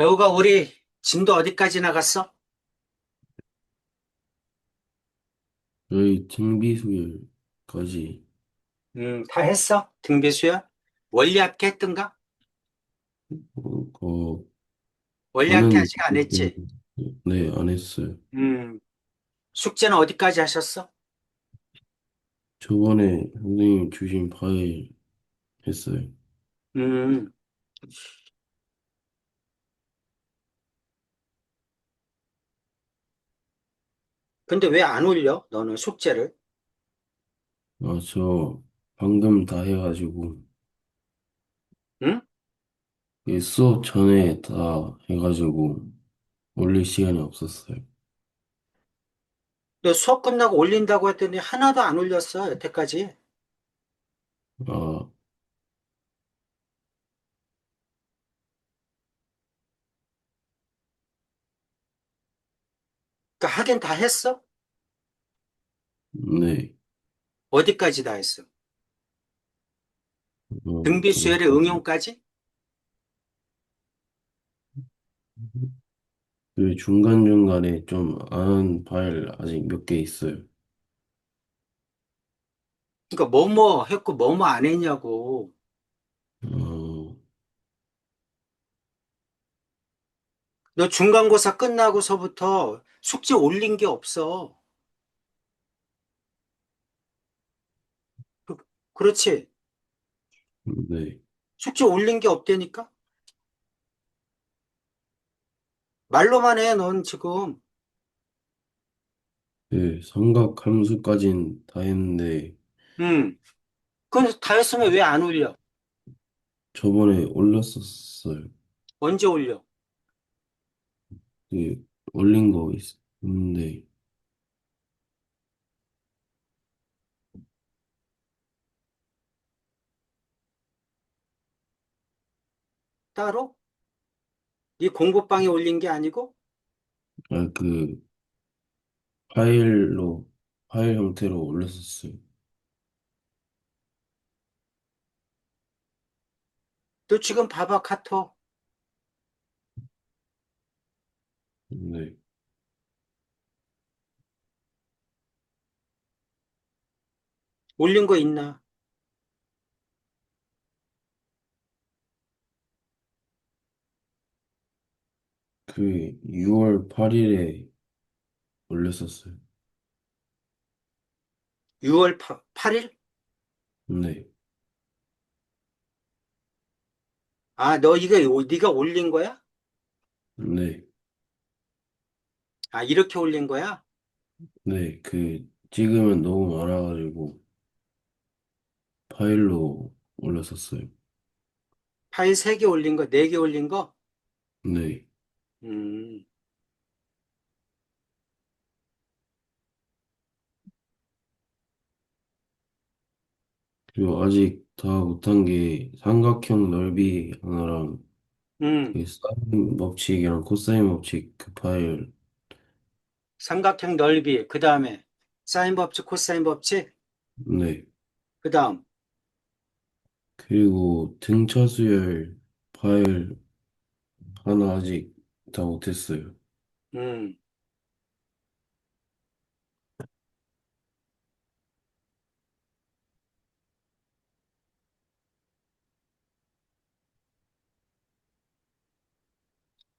배우가 우리 진도 어디까지 나갔어? 저희 등비수열까지 다 했어? 등비수야? 원리합계 했던가? 어, 원리합계 반은 아직 안 했지? 네, 안 했어요. 음, 숙제는 어디까지 하셨어? 저번에 선생님 주신 파일 했어요. 음, 근데 왜 안 올려? 너는 숙제를? 아, 저 방금 다 해가지고 응? 수업 전에 다 해가지고 올릴 시간이 없었어요. 너 수업 끝나고 올린다고 했더니 하나도 안 올렸어, 여태까지. 아, 그러니까 하긴 다 했어? 네. 어디까지 다 했어? 등비수열의 잠시만요. 응용까지? 그 중간중간에 좀 안 한 파일 아직 몇 개 있어요. 그러니까 뭐뭐 했고 뭐뭐 안 했냐고. 어, 너 중간고사 끝나고서부터 숙제 올린 게 없어. 그- 그렇지. 네. 숙제 올린 게 없다니까? 말로만 해, 넌 지금. 그 삼각함수까진 다 했는데 응. 그건 다 했으면 왜 안 올려? 저번에 올렸었어요. 언제 올려? 그 올린 거 있는데 따로? 네 공부방에 올린 게 아니고? 그 파일로 파일 형태로 올렸었어요. 너 지금 봐봐, 카톡. 네. 올린 거 있나? 그 6월 8일에 올렸었어요. 6월 8일? 네. 아, 너 이거, 네가 올린 거야? 네. 아, 이렇게 올린 거야? 네. 그 지금은 너무 많아가지고 파일로 올렸었어요. 파일 3개 올린 거, 4개 올린 거? 네. 음, 그리고 아직 다 못한 게 삼각형 넓이 하나랑 음. 그 사인 법칙이랑 코사인 법칙 그 파일. 삼각형 넓이, 그 다음에 사인 법칙, 코사인 법칙, 네. 그 다음, 그리고 등차 수열 파일 하나 아직 다 못했어요. 음,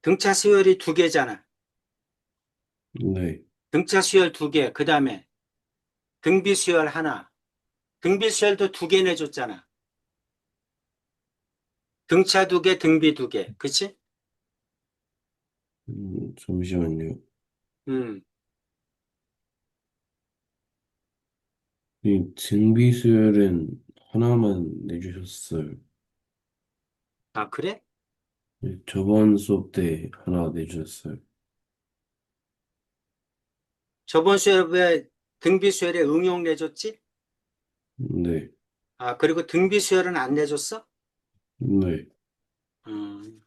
등차 수열이 2개잖아. 네. 등차 수열 2개, 그 다음에 등비 수열 하나. 등비 수열도 2개 내줬잖아. 등차 2개, 등비 2개. 그치? 잠시만요. 음. 이 등비 수열은 하나만 내주셨어요. 아, 그래? 저번 수업 때 하나 내주셨어요. 저번 수열에 등비 수열에 응용 내줬지? 네. 아, 그리고 등비 수열은 안 내줬어? 네. 음.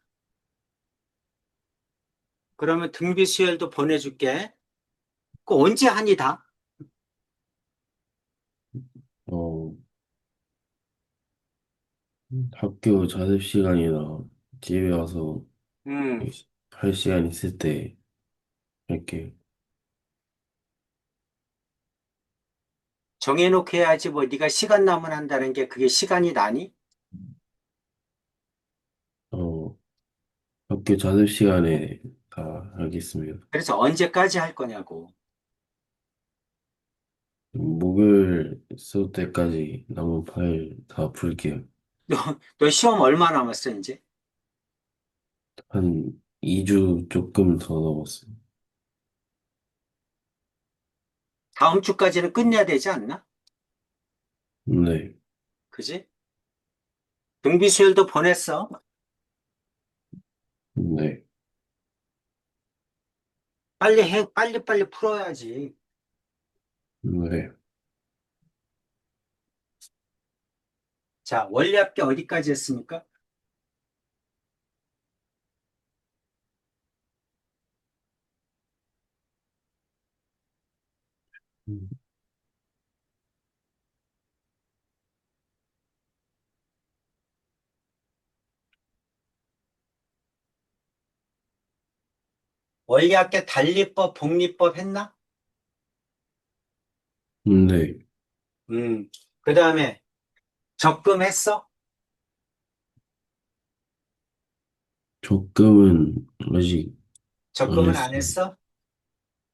그러면 등비 수열도 보내줄게. 그 언제 하니 다? 어, 학교 자습 시간이나 집에 와서 음, 할 시간 있을 때 할게요. 정해놓고 해야지 뭐 네가 시간 나면 한다는 게 그게 시간이 나니? 어, 학교 자습 시간에 다 하겠습니다. 그래서 언제까지 할 거냐고. 목요일 수업 때까지 남은 파일 다 풀게요. 너 시험 얼마 남았어, 이제? 한 2주 조금 더 넘었어요. 다음 주까지는 끝내야 되지 않나? 네, 그지? 등비수열도 보냈어. 네, 빨리 해, 빨리 풀어야지. 네. 자, 원리합계 어디까지 했습니까? 음, 원리합계 단리법, 복리법 했나? 네. 음, 그 다음에 적금했어? 적금은 아직 안 적금은 안 했어요. 했어?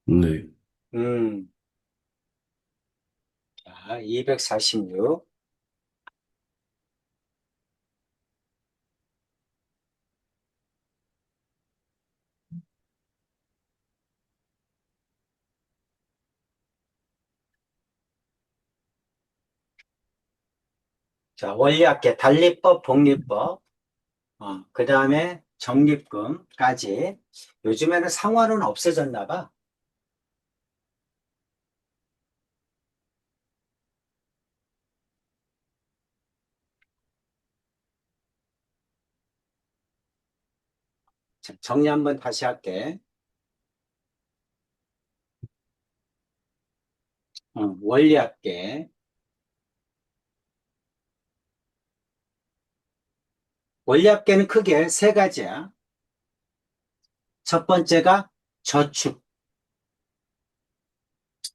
네. 음, 자, 246. 자, 원리합계 단리법, 복리법. 그 다음에 적립금까지. 요즘에는 상환은 없어졌나 봐. 자, 정리 한번 다시 할게. 원리합계. 원리합계는 크게 세 가지야. 첫 번째가 저축,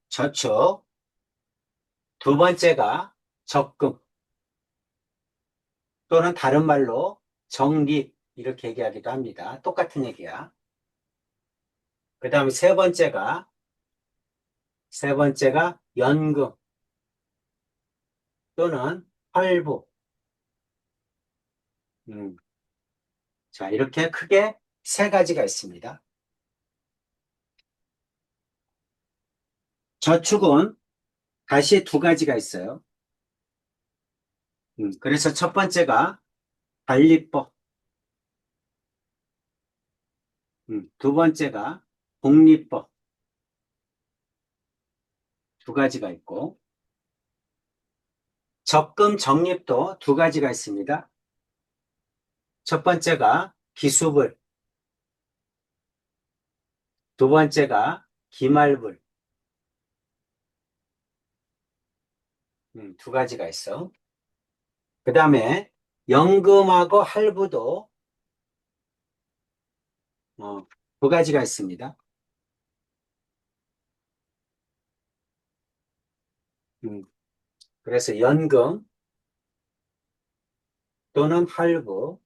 저축. 두 번째가 적금 또는 다른 말로 적립 이렇게 얘기하기도 합니다. 똑같은 얘기야. 그 다음에 세 번째가 연금 또는 할부. 음, 자, 이렇게 크게 세 가지가 있습니다. 저축은 다시 두 가지가 있어요. 그래서 첫 번째가 관리법, 두 번째가 복리법 두 가지가 있고, 적금 적립도 두 가지가 있습니다. 첫 번째가 기수불, 두 번째가 기말불, 두 가지가 있어. 그 다음에 연금하고 할부도 어, 두 가지가 있습니다. 음, 그래서 연금 또는 할부.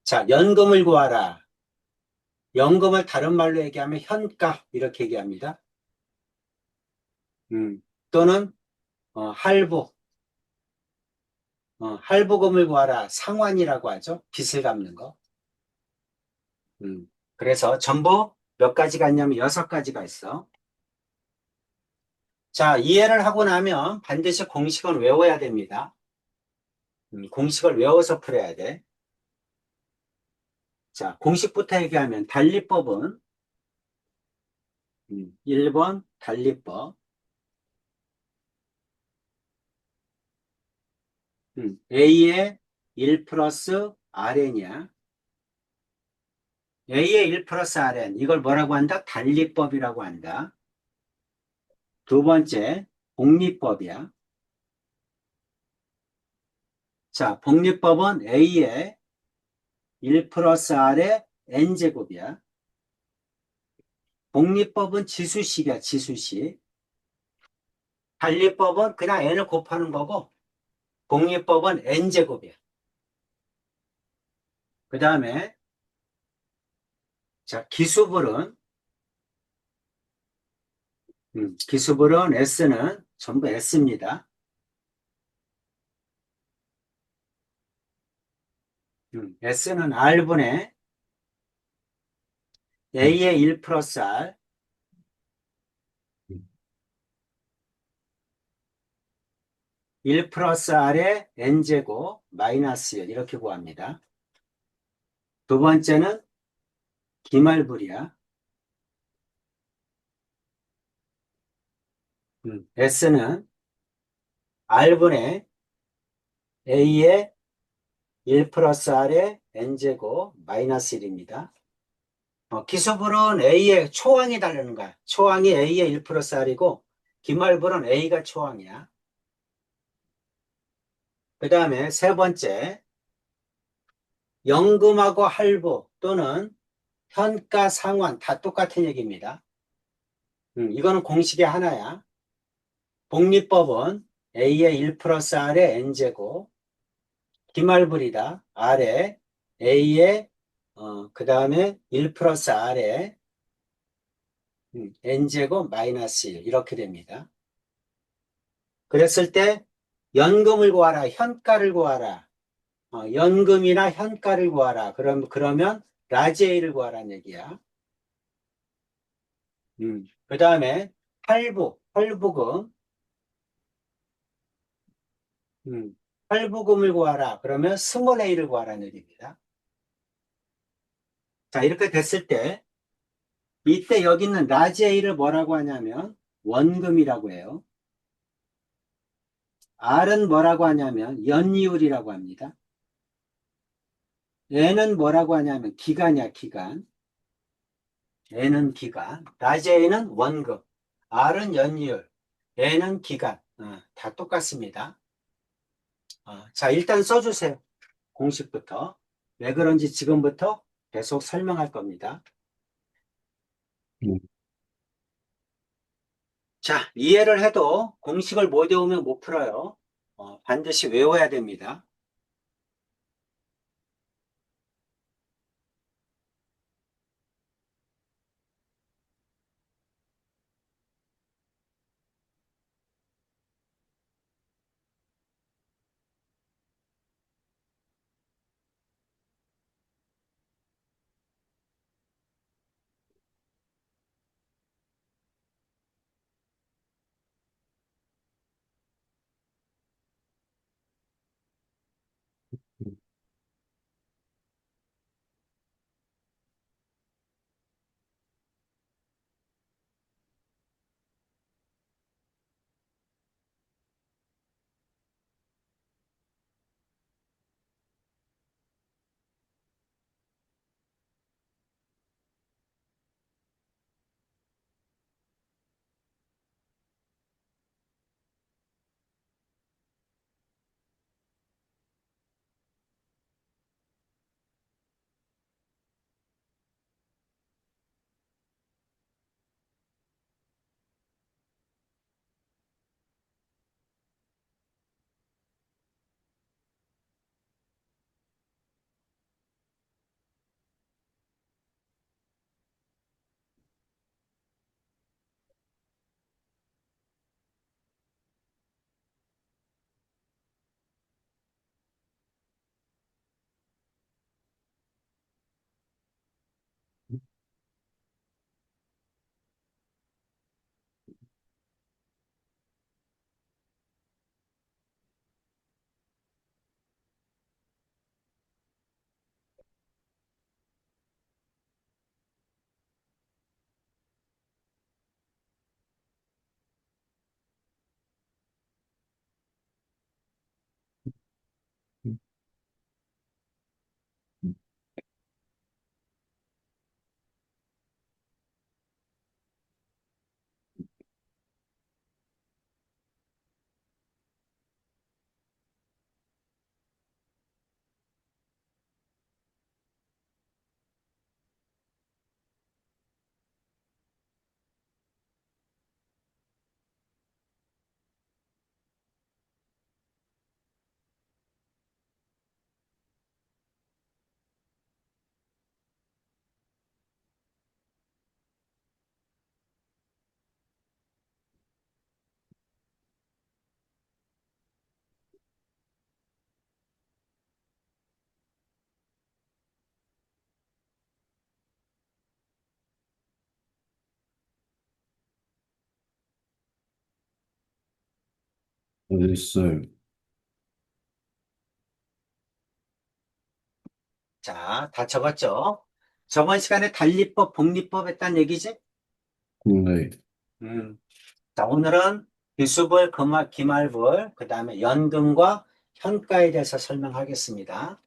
자, 연금을 구하라. 연금을 다른 말로 얘기하면 현가 이렇게 얘기합니다. 또는 할부, 할부금을 구하라. 상환이라고 하죠. 빚을 갚는 거. 그래서 전부 몇 가지가 있냐면 여섯 가지가 있어. 자, 이해를 하고 나면 반드시 공식은 외워야 됩니다. 공식을 외워서 풀어야 돼. 자, 공식부터 얘기하면 단리법은 1번 단리법. A의 1 플러스 RN이야. A의 1 플러스 RN. 이걸 뭐라고 한다? 단리법이라고 한다. 두 번째, 복리법이야. 자, 복리법은 A의 1 플러스 R의 N제곱이야. 복리법은 지수식이야, 지수식. 단리법은 그냥 N을 곱하는 거고, 복리법은 N제곱이야. 그 다음에, 자, 기수불은 S는 전부 S입니다. S는 R분의 A의 1 플러스 R, 1 플러스 R의 N제곱 마이너스 1 이렇게 구합니다. 두 번째는 기말불이야. S는 R분의 A의 1 플러스 R의 N제곱 마이너스 1입니다. 기수불은 A의 초항이 다르는 거야. 초항이 A의 1 플러스 R이고, 기말불은 A가 초항이야. 그 다음에 세 번째, 연금하고 할부 또는 현가 상환 다 똑같은 얘기입니다. 이거는 공식이 하나야. 복리법은 A의 1 플러스 R의 N제곱, 기말불이다. R의 A의 그 다음에 1 플러스 R의 N제곱 마이너스 1 이렇게 됩니다. 그랬을 때 연금을 구하라, 현가를 구하라. 연금이나 현가를 구하라. 그러면 라지 A를 구하라는 얘기야. 그 다음에 할부금, 할부금을 구하라. 그러면 스몰 A를 구하라는 얘기입니다. 자, 이렇게 됐을 때 이때 여기 있는 라지 A를 뭐라고 하냐면 원금이라고 해요. R은 뭐라고 하냐면 연이율이라고 합니다. N은 뭐라고 하냐면 기간이야, 기간. N은 기간. 라지 A는 원금. R은 연이율. N은 기간. 다 똑같습니다. 자, 일단 써주세요. 공식부터. 왜 그런지 지금부터 계속 설명할 겁니다. 음, 자, 이해를 해도 공식을 못 외우면 못 풀어요. 반드시 외워야 됩니다. 음, 다 됐어요. 자, 다 적었죠? 저번 시간에 단리법, 복리법 했단 얘기지? 네. 음. 자, 오늘은 기수불, 기말불, 그 다음에 연금과 현가에 대해서 설명하겠습니다.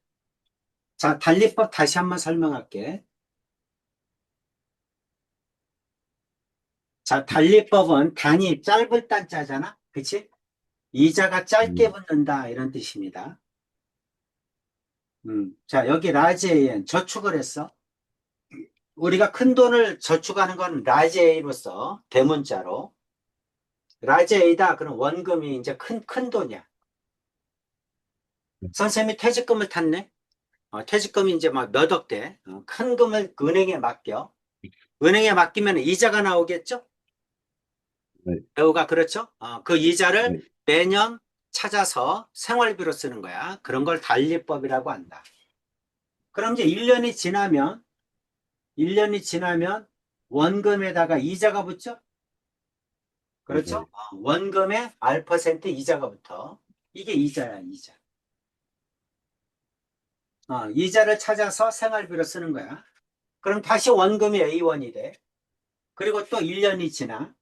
자, 단리법 다시 한번 설명할게. 자, 단리법은 단이 짧을 단자잖아? 그치? 이자가 짧게 음, 붙는다, 이런 뜻입니다. 자, 여기 라지 A엔 저축을 했어. 우리가 큰 돈을 저축하는 건 라지 A로서 대문자로. 라지 A다. 그럼 원금이 이제 큰 돈이야. 선생님이 퇴직금을 탔네? 퇴직금이 이제 막 몇 억 돼. 큰 금을 은행에 맡겨. 은행에 맡기면 이자가 나오겠죠? 네. 배우가 그렇죠? 그 이자를 네. 매년 찾아서 생활비로 쓰는 거야. 그런 걸 달리법이라고 한다. 그럼 이제 1년이 지나면 원금에다가 이자가 붙죠? 그렇죠? 네. 원금에 알퍼센트 이자가 붙어. 이게 이자야, 이자. 이자를 찾아서 생활비로 쓰는 거야. 그럼 다시 원금이 A1이 돼. 그리고 또 1년이 지나.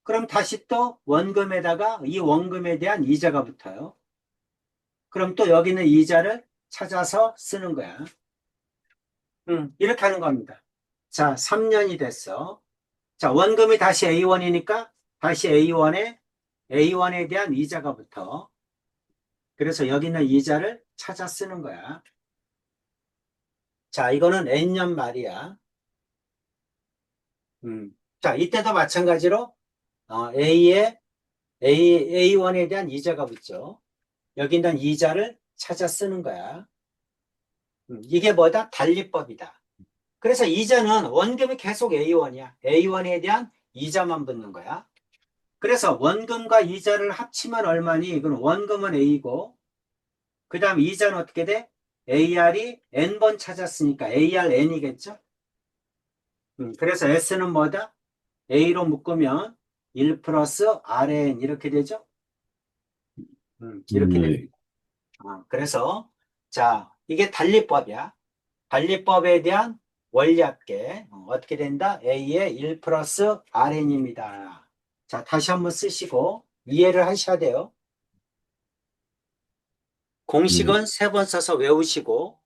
그럼 다시 또 원금에다가 이 원금에 대한 이자가 붙어요. 그럼 또 여기는 이자를 찾아서 쓰는 거야. 이렇게 하는 겁니다. 자, 3년이 됐어. 자, 원금이 다시 A1이니까 다시 A1에 대한 이자가 붙어. 그래서 여기는 이자를 찾아 쓰는 거야. 자, 이거는 N년 말이야. 자, 이때도 마찬가지로 A1에 대한 이자가 붙죠. 여기는 이자를 찾아 쓰는 거야. 이게 뭐다? 달리법이다. 그래서 이자는 원금이 계속 A1이야. A1에 대한 이자만 붙는 거야. 그래서 원금과 이자를 합치면 얼마니? 이건 원금은 A고, 그 다음 이자는 어떻게 돼? AR이 N번 찾았으니까 ARN이겠죠? 그래서 S는 뭐다? A로 묶으면 1 플러스 RN 이렇게 되죠? 이렇게 네. 됩니다. 그래서 자, 이게 달리법이야. 관리법에 대한 원리합계 어떻게 된다? A의 1 플러스 RN입니다. 자, 다시 한번 쓰시고 이해를 하셔야 돼요. 네. 공식은 세 번 써서 외우시고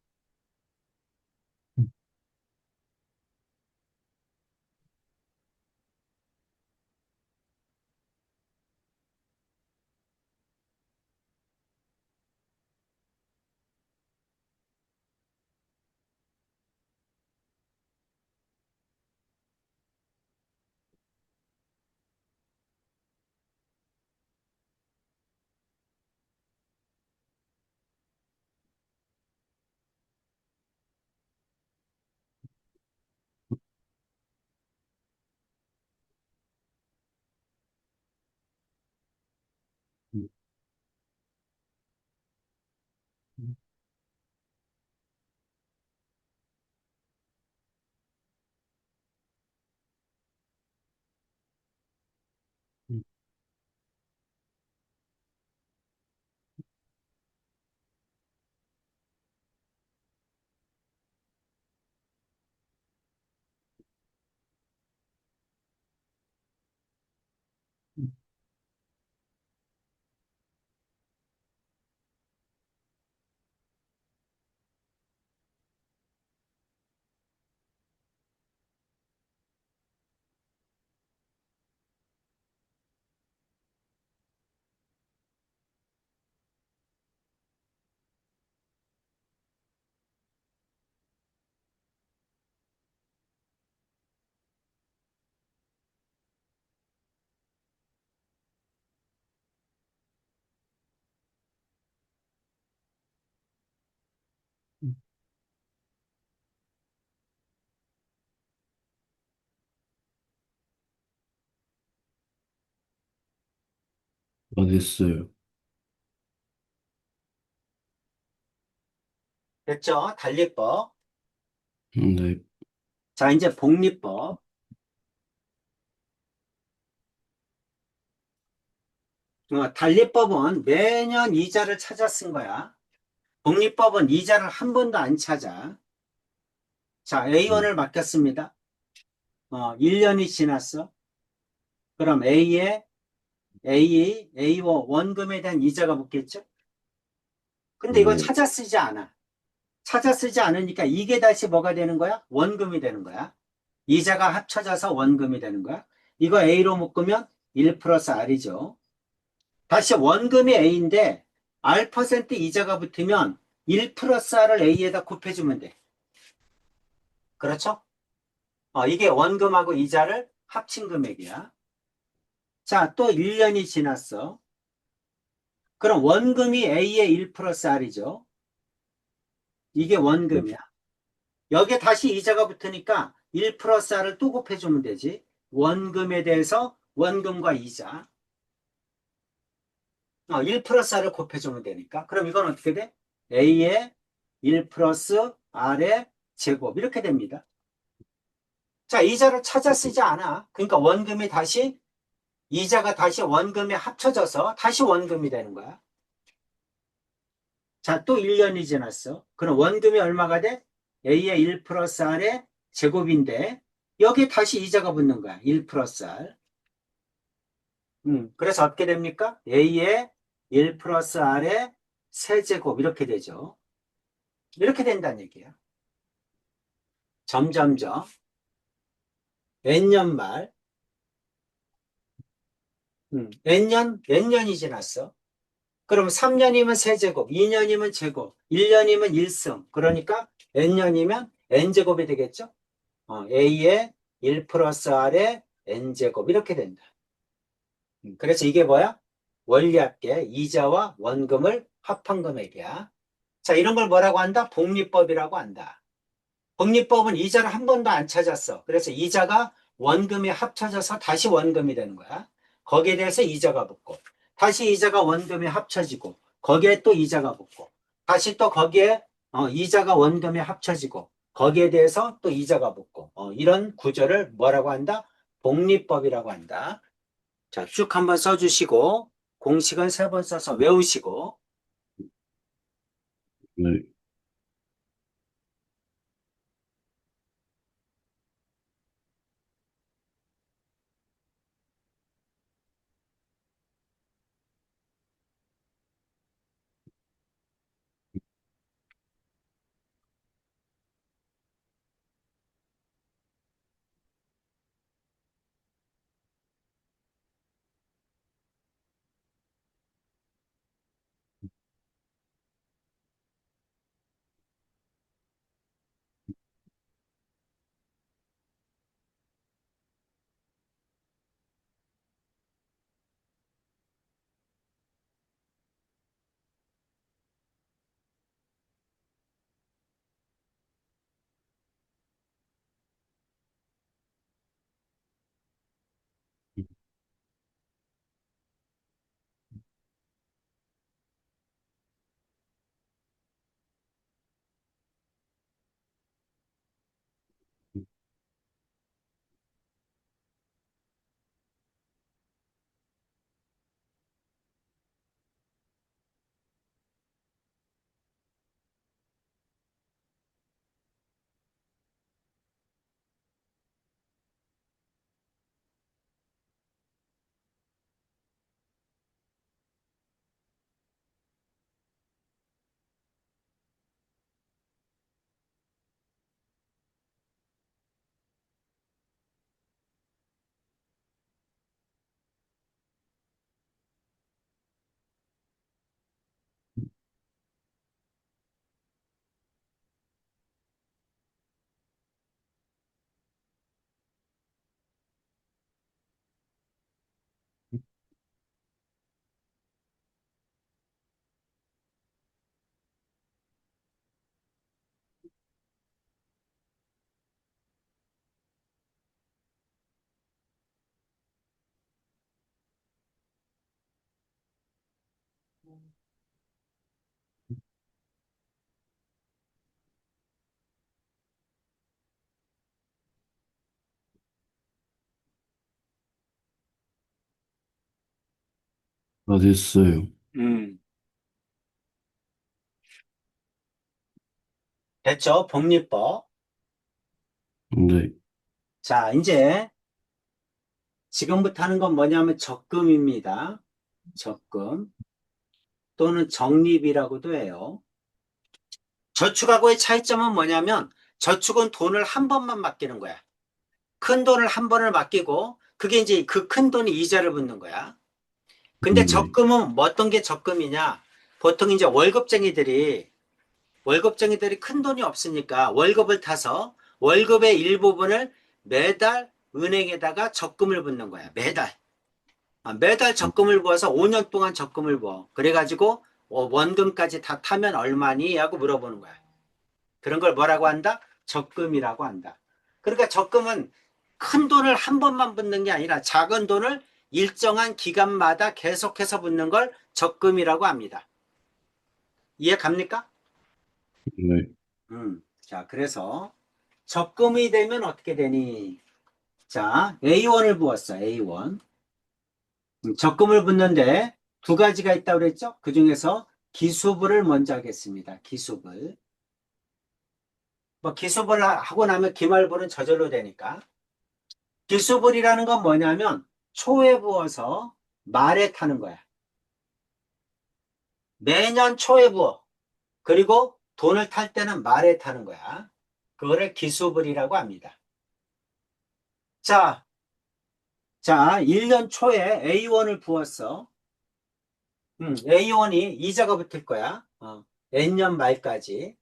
다 됐어요. 됐죠? 달리법. 네. 자, 이제 복리법. 달리법은 매년 이자를 찾아 쓴 거야. 복리법은 이자를 한 번도 안 찾아. 자, 음, A1을 맡겼습니다. 1년이 지났어. 그럼 A에 A1 원금에 대한 이자가 붙겠죠? 근데 이거 네. 찾아 쓰지 않아. 찾아 쓰지 않으니까 이게 다시 뭐가 되는 거야? 원금이 되는 거야. 이자가 합쳐져서 원금이 되는 거야. 이거 A로 묶으면 1 플러스 R이죠. 다시 원금이 A인데 R% 이자가 붙으면 1 플러스 R을 A에다 곱해주면 돼. 그렇죠? 이게 원금하고 이자를 합친 금액이야. 자, 또 1년이 지났어. 그럼 원금이 A의 1 플러스 R이죠. 이게 네. 원금이야. 여기에 다시 이자가 붙으니까 1 플러스 R을 또 곱해주면 되지. 원금에 대해서 원금과 이자. 1 플러스 R을 곱해주면 되니까. 그럼 이건 어떻게 돼? A의 1 플러스 R의 제곱. 이렇게 됩니다. 자, 이자를 찾아 쓰지 않아. 그러니까 원금이 다시, 이자가 다시 원금에 합쳐져서 다시 원금이 되는 거야. 자, 또 1년이 지났어. 그럼 원금이 얼마가 돼? A의 1 플러스 R의 제곱인데, 여기 다시 이자가 붙는 거야. 1 플러스 R. 그래서 어떻게 됩니까? A의 1 플러스 R의 세제곱. 이렇게 되죠. 이렇게 된다는 얘기야. 점점점. N년 말. N년이 지났어. 그럼 3년이면 세제곱, 2년이면 제곱, 1년이면 1승. 그러니까 N년이면 N제곱이 되겠죠? A의 1 플러스 R의 N제곱. 이렇게 된다. 그래서 이게 뭐야? 원리합계, 이자와 원금을 합한 금액이야. 자, 이런 걸 뭐라고 한다? 복리법이라고 한다. 복리법은 이자를 한 번도 안 찾았어. 그래서 이자가 원금에 합쳐져서 다시 원금이 되는 거야. 거기에 대해서 이자가 붙고, 다시 이자가 원금에 합쳐지고, 거기에 또 이자가 붙고, 다시 또 거기에 이자가 원금에 합쳐지고, 거기에 대해서 또 이자가 붙고, 이런 구조를 뭐라고 한다? 복리법이라고 한다. 자, 쭉 한번 써주시고, 공식은 3번 써서 외우시고, 네. 다 됐어요. 음, 됐죠? 복리법. 네. 자, 이제 지금부터 하는 건 뭐냐면 적금입니다. 적금 또는 적립이라고도 해요. 저축하고의 차이점은 뭐냐면 저축은 돈을 한 번만 맡기는 거야. 큰 돈을 한 번을 맡기고 그게 이제 그 큰 돈이 이자를 붙는 거야. 근데 네. 적금은 뭐 어떤 게 적금이냐? 보통 이제 월급쟁이들이 큰 돈이 없으니까 월급을 타서 월급의 일부분을 매달 은행에다가 적금을 붓는 거야. 매달. 매달 적금을 부어서 5년 동안 적금을 부어. 그래가지고 원금까지 다 타면 얼마니? 하고 물어보는 거야. 그런 걸 뭐라고 한다? 적금이라고 한다. 그러니까 적금은 큰 돈을 한 번만 붓는 게 아니라 작은 돈을 일정한 기간마다 계속해서 붓는 걸 적금이라고 합니다. 이해 갑니까? 네. 자, 그래서 적금이 되면 어떻게 되니? 자, A1을 부었어, A1. 적금을 붓는데 두 가지가 있다고 그랬죠? 그 중에서 기수부를 먼저 하겠습니다. 기수부. 뭐 기수부를 하고 나면 기말부는 저절로 되니까. 기수불이라는 건 뭐냐면 초에 부어서 말에 타는 거야. 매년 초에 부어. 그리고 돈을 탈 때는 말에 타는 거야. 그거를 기수불이라고 합니다. 자, 자, 1년 초에 A1을 부었어. A1이 이자가 붙을 거야. N년 말까지.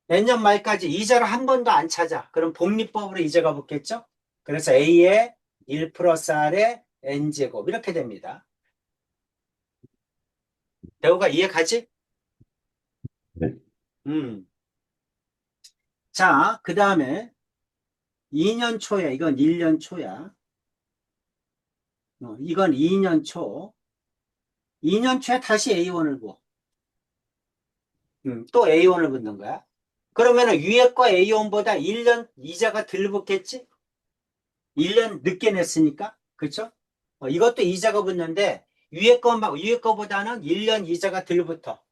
N년 말까지 이자를 한 번도 안 찾아. 그럼 복리법으로 이자가 붙겠죠? 그래서 A의 1 플러스 R의 N제곱. 이렇게 됩니다. 대우가 이해 가지? 네. 음. 자, 그 다음에 2년 초야. 이건 1년 초야. 이건 2년 초. 2년 초에 다시 A1을 부어. 또 A1을 붙는 거야. 그러면은 위에 거 A1보다 1년 이자가 덜 붙겠지? 1년 늦게 냈으니까. 그쵸? 이것도 이자가 붙는데 위에 거보다는 1년 이자가 덜 붙어.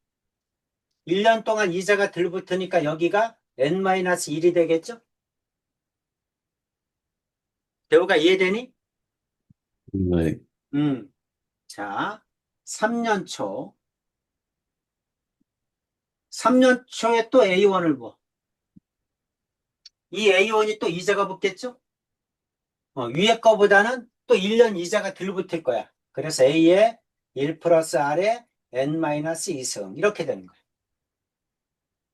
1년 동안 이자가 덜 붙으니까 여기가 N-1이 되겠죠? 대우가 이해되니? 네. 음. 자, 3년 초. 3년 초에 또 A1을 부어. 이 A1이 또 이자가 붙겠죠? 위에 거보다는 또 1년 이자가 덜 붙을 거야. 그래서 A의 1 플러스 R의 N-2승. 이렇게 되는 거야.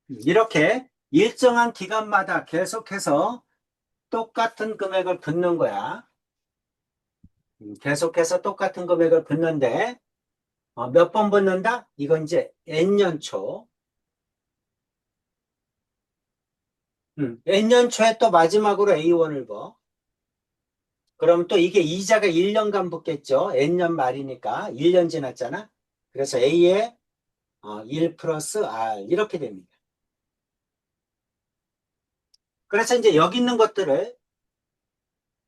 이렇게 일정한 기간마다 계속해서 똑같은 금액을 붓는 거야. 계속해서 똑같은 금액을 붓는데, 몇 번 붓는다? 이건 이제 N년 초. N년 초에 또 마지막으로 A1을 부 그럼 또 이게 이자가 1년간 붙겠죠. N년 말이니까 1년 지났잖아. 그래서 A의 1 플러스 R 이렇게 됩니다. 그래서 이제 여기 있는 것들을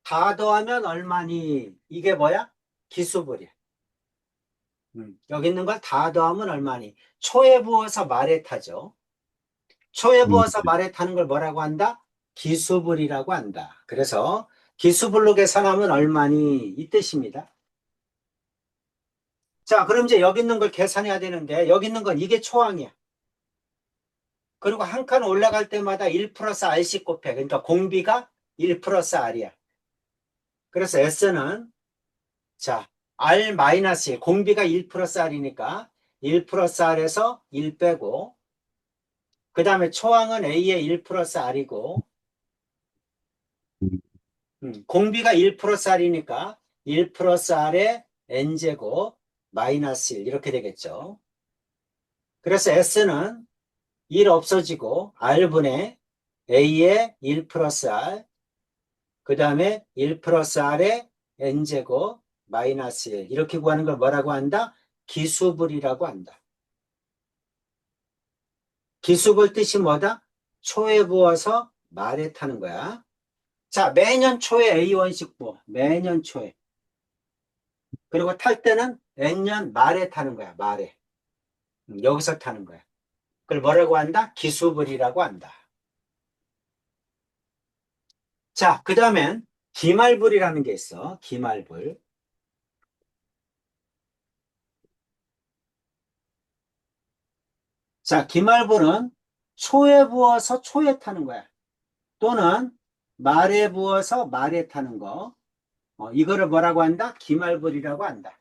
다 더하면 얼마니? 이게 뭐야? 기수분이야. 여기 있는 걸 다 더하면 얼마니? 초에 부어서 말에 타죠. 초에 부어서 말에 타는 걸 뭐라고 한다? 기수불이라고 한다. 그래서 기수불로 계산하면 얼마니? 이 뜻입니다. 자, 그럼 이제 여기 있는 걸 계산해야 되는데 여기 있는 건 이게 초항이야. 그리고 한 칸 올라갈 때마다 1 플러스 R씩 곱해. 그러니까 공비가 1 플러스 R이야. 그래서 S는 자, R 마이너스 1, 공비가 1 플러스 R이니까 1 플러스 R에서 1 빼고 그 다음에 초항은 A의 1 플러스 R이고 공비가 1 플러스 R이니까 1 플러스 R의 N제곱 마이너스 1 이렇게 되겠죠. 그래서 S는 1 없어지고 R분의 A의 1 플러스 R 그 다음에 1 플러스 R의 N제곱 마이너스 1 이렇게 구하는 걸 뭐라고 한다? 기수불이라고 한다. 기수불 뜻이 뭐다? 초에 부어서 말에 타는 거야. 자, 매년 초에 A1씩 부어. 매년 초에. 그리고 탈 때는 N년 말에 타는 거야, 말에. 여기서 타는 거야. 그걸 뭐라고 한다? 기수불이라고 한다. 자, 그 다음엔 기말불이라는 게 있어. 기말불. 자, 기말불은 초에 부어서 초에 타는 거야. 또는 말에 부어서 말에 타는 거. 이거를 뭐라고 한다? 기말불이라고 한다.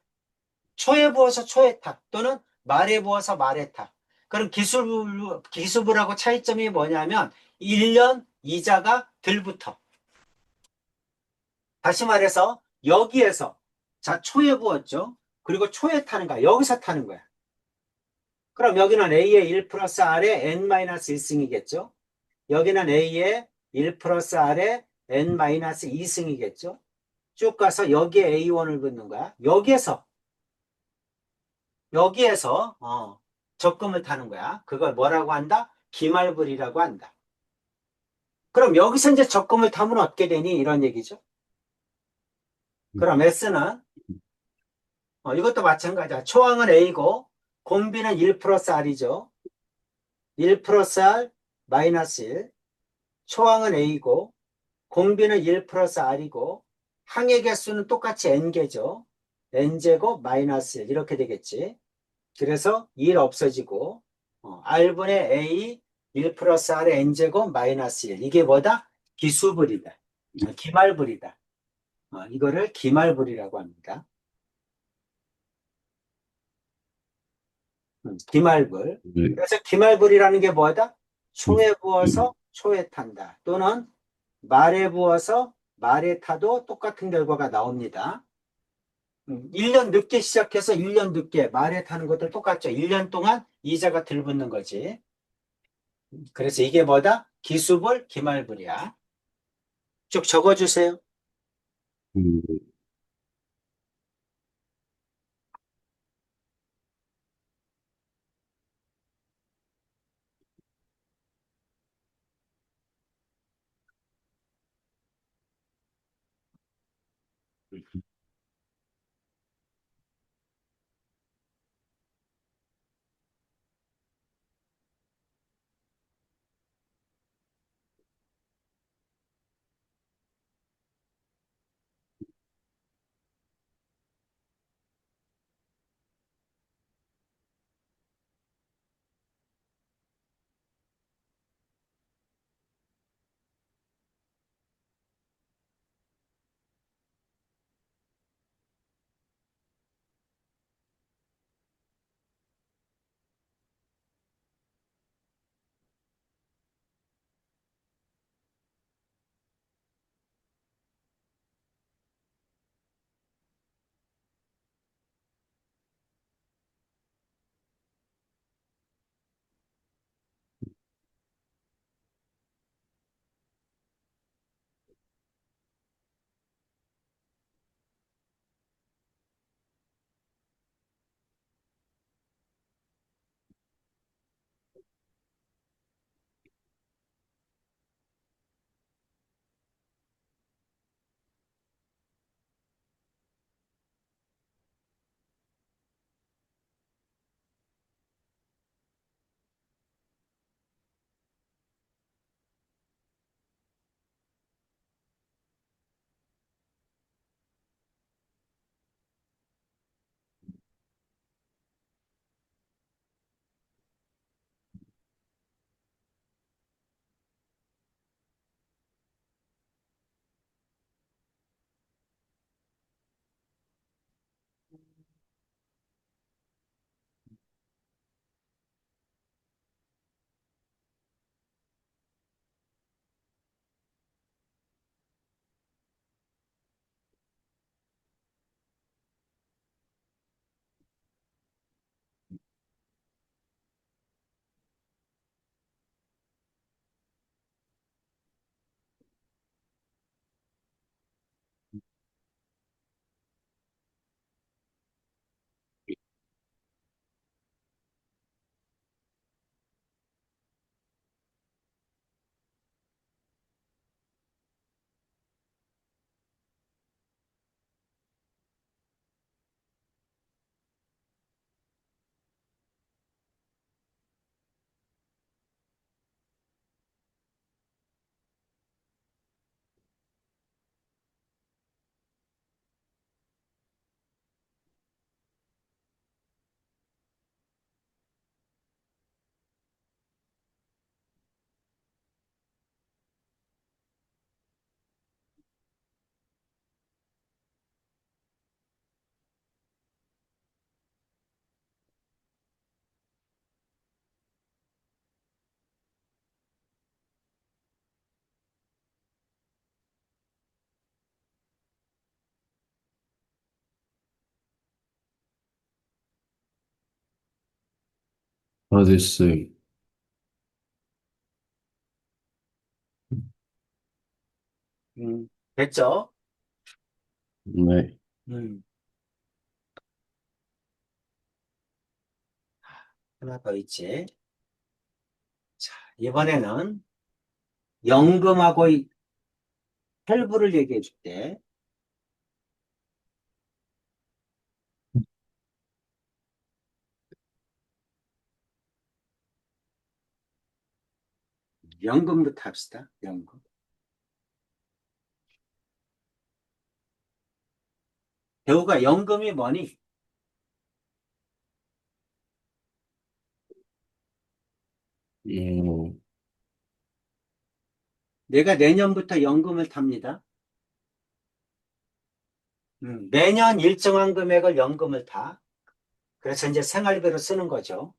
초에 부어서 초에 타. 또는 말에 부어서 말에 타. 그럼 기수불하고 차이점이 뭐냐면 1년 이자가 덜 붙어. 다시 말해서 여기에서 자 초에 부었죠. 그리고 초에 타는 거야. 여기서 타는 거야. 그럼 여기는 A의 1 플러스 R의 N-1승이겠죠. 여기는 A의 1 플러스 R의 N-2승이겠죠. 쭉 가서 여기에 A1을 붙는 거야. 여기에서 적금을 타는 거야. 그걸 뭐라고 한다? 기말불이라고 한다. 그럼 여기서 이제 적금을 타면 어떻게 되니? 이런 얘기죠. 그럼 S는 이것도 마찬가지야. 초항은 A고 공비는 1 플러스 R이죠. 1 플러스 R 마이너스 1. 초항은 A고 공비는 1 플러스 R이고 항의 개수는 똑같이 N개죠. N제곱 마이너스 1 이렇게 되겠지. 그래서 1 없어지고 R분의 A 1 플러스 R의 N제곱 마이너스 1 이게 뭐다? 기수불이다. 기말불이다. 이거를 기말불이라고 합니다. 기말불. 네. 그래서 기말불이라는 게 뭐다? 초에 부어서 초에 탄다. 또는 말에 부어서 말에 타도 똑같은 결과가 나옵니다. 1년 늦게 시작해서 1년 늦게 말에 타는 것도 똑같죠. 1년 동안 이자가 덜 붙는 거지. 그래서 이게 뭐다? 기수불, 기말불이야. 쭉 적어주세요. 음, 받았어요. 됐죠? 네. 음, 하나 더 있지. 자, 이번에는 연금하고 혈부를 얘기해 줄게. 연금부터 합시다. 연금. 배우가 연금이 뭐니? 어, 내가 내년부터 연금을 탑니다. 매년 일정한 금액을 연금을 타. 그래서 이제 생활비로 쓰는 거죠.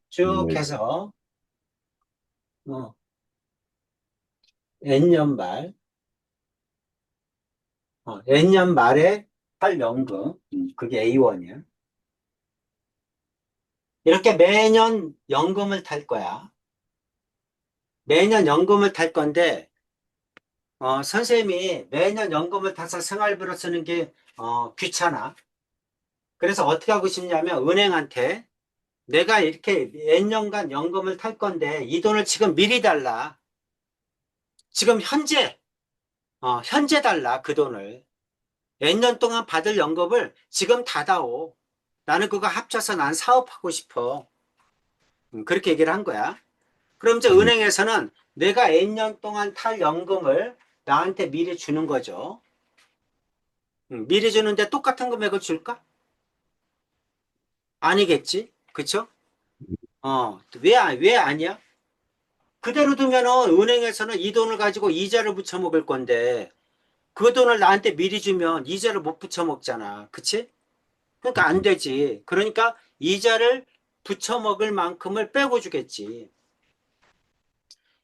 쭉 네. 해서, 어, N년 말, N년 말에 탈 연금, 그게 A1이야. 이렇게 매년 연금을 탈 거야. 매년 연금을 탈 건데, 선생님이 매년 연금을 타서 생활비로 쓰는 게, 귀찮아. 그래서 어떻게 하고 싶냐면, 은행한테 내가 이렇게 N년간 연금을 탈 건데, 이 돈을 지금 미리 달라. 지금 현재 달라, 그 돈을. N년 동안 받을 연금을 지금 닫아오. 나는 그거 합쳐서 난 사업하고 싶어. 그렇게 얘기를 한 거야. 그럼 이제 은행에서는 내가 N년 동안 탈 연금을 나한테 미리 주는 거죠. 미리 주는데 똑같은 금액을 줄까? 아니겠지. 그쵸? 왜 아니야? 그대로 두면은 은행에서는 이 돈을 가지고 이자를 붙여 먹을 건데 그 돈을 나한테 미리 주면 이자를 못 붙여 먹잖아. 그치? 그러니까 안 되지. 그러니까 이자를 붙여 먹을 만큼을 빼고 주겠지.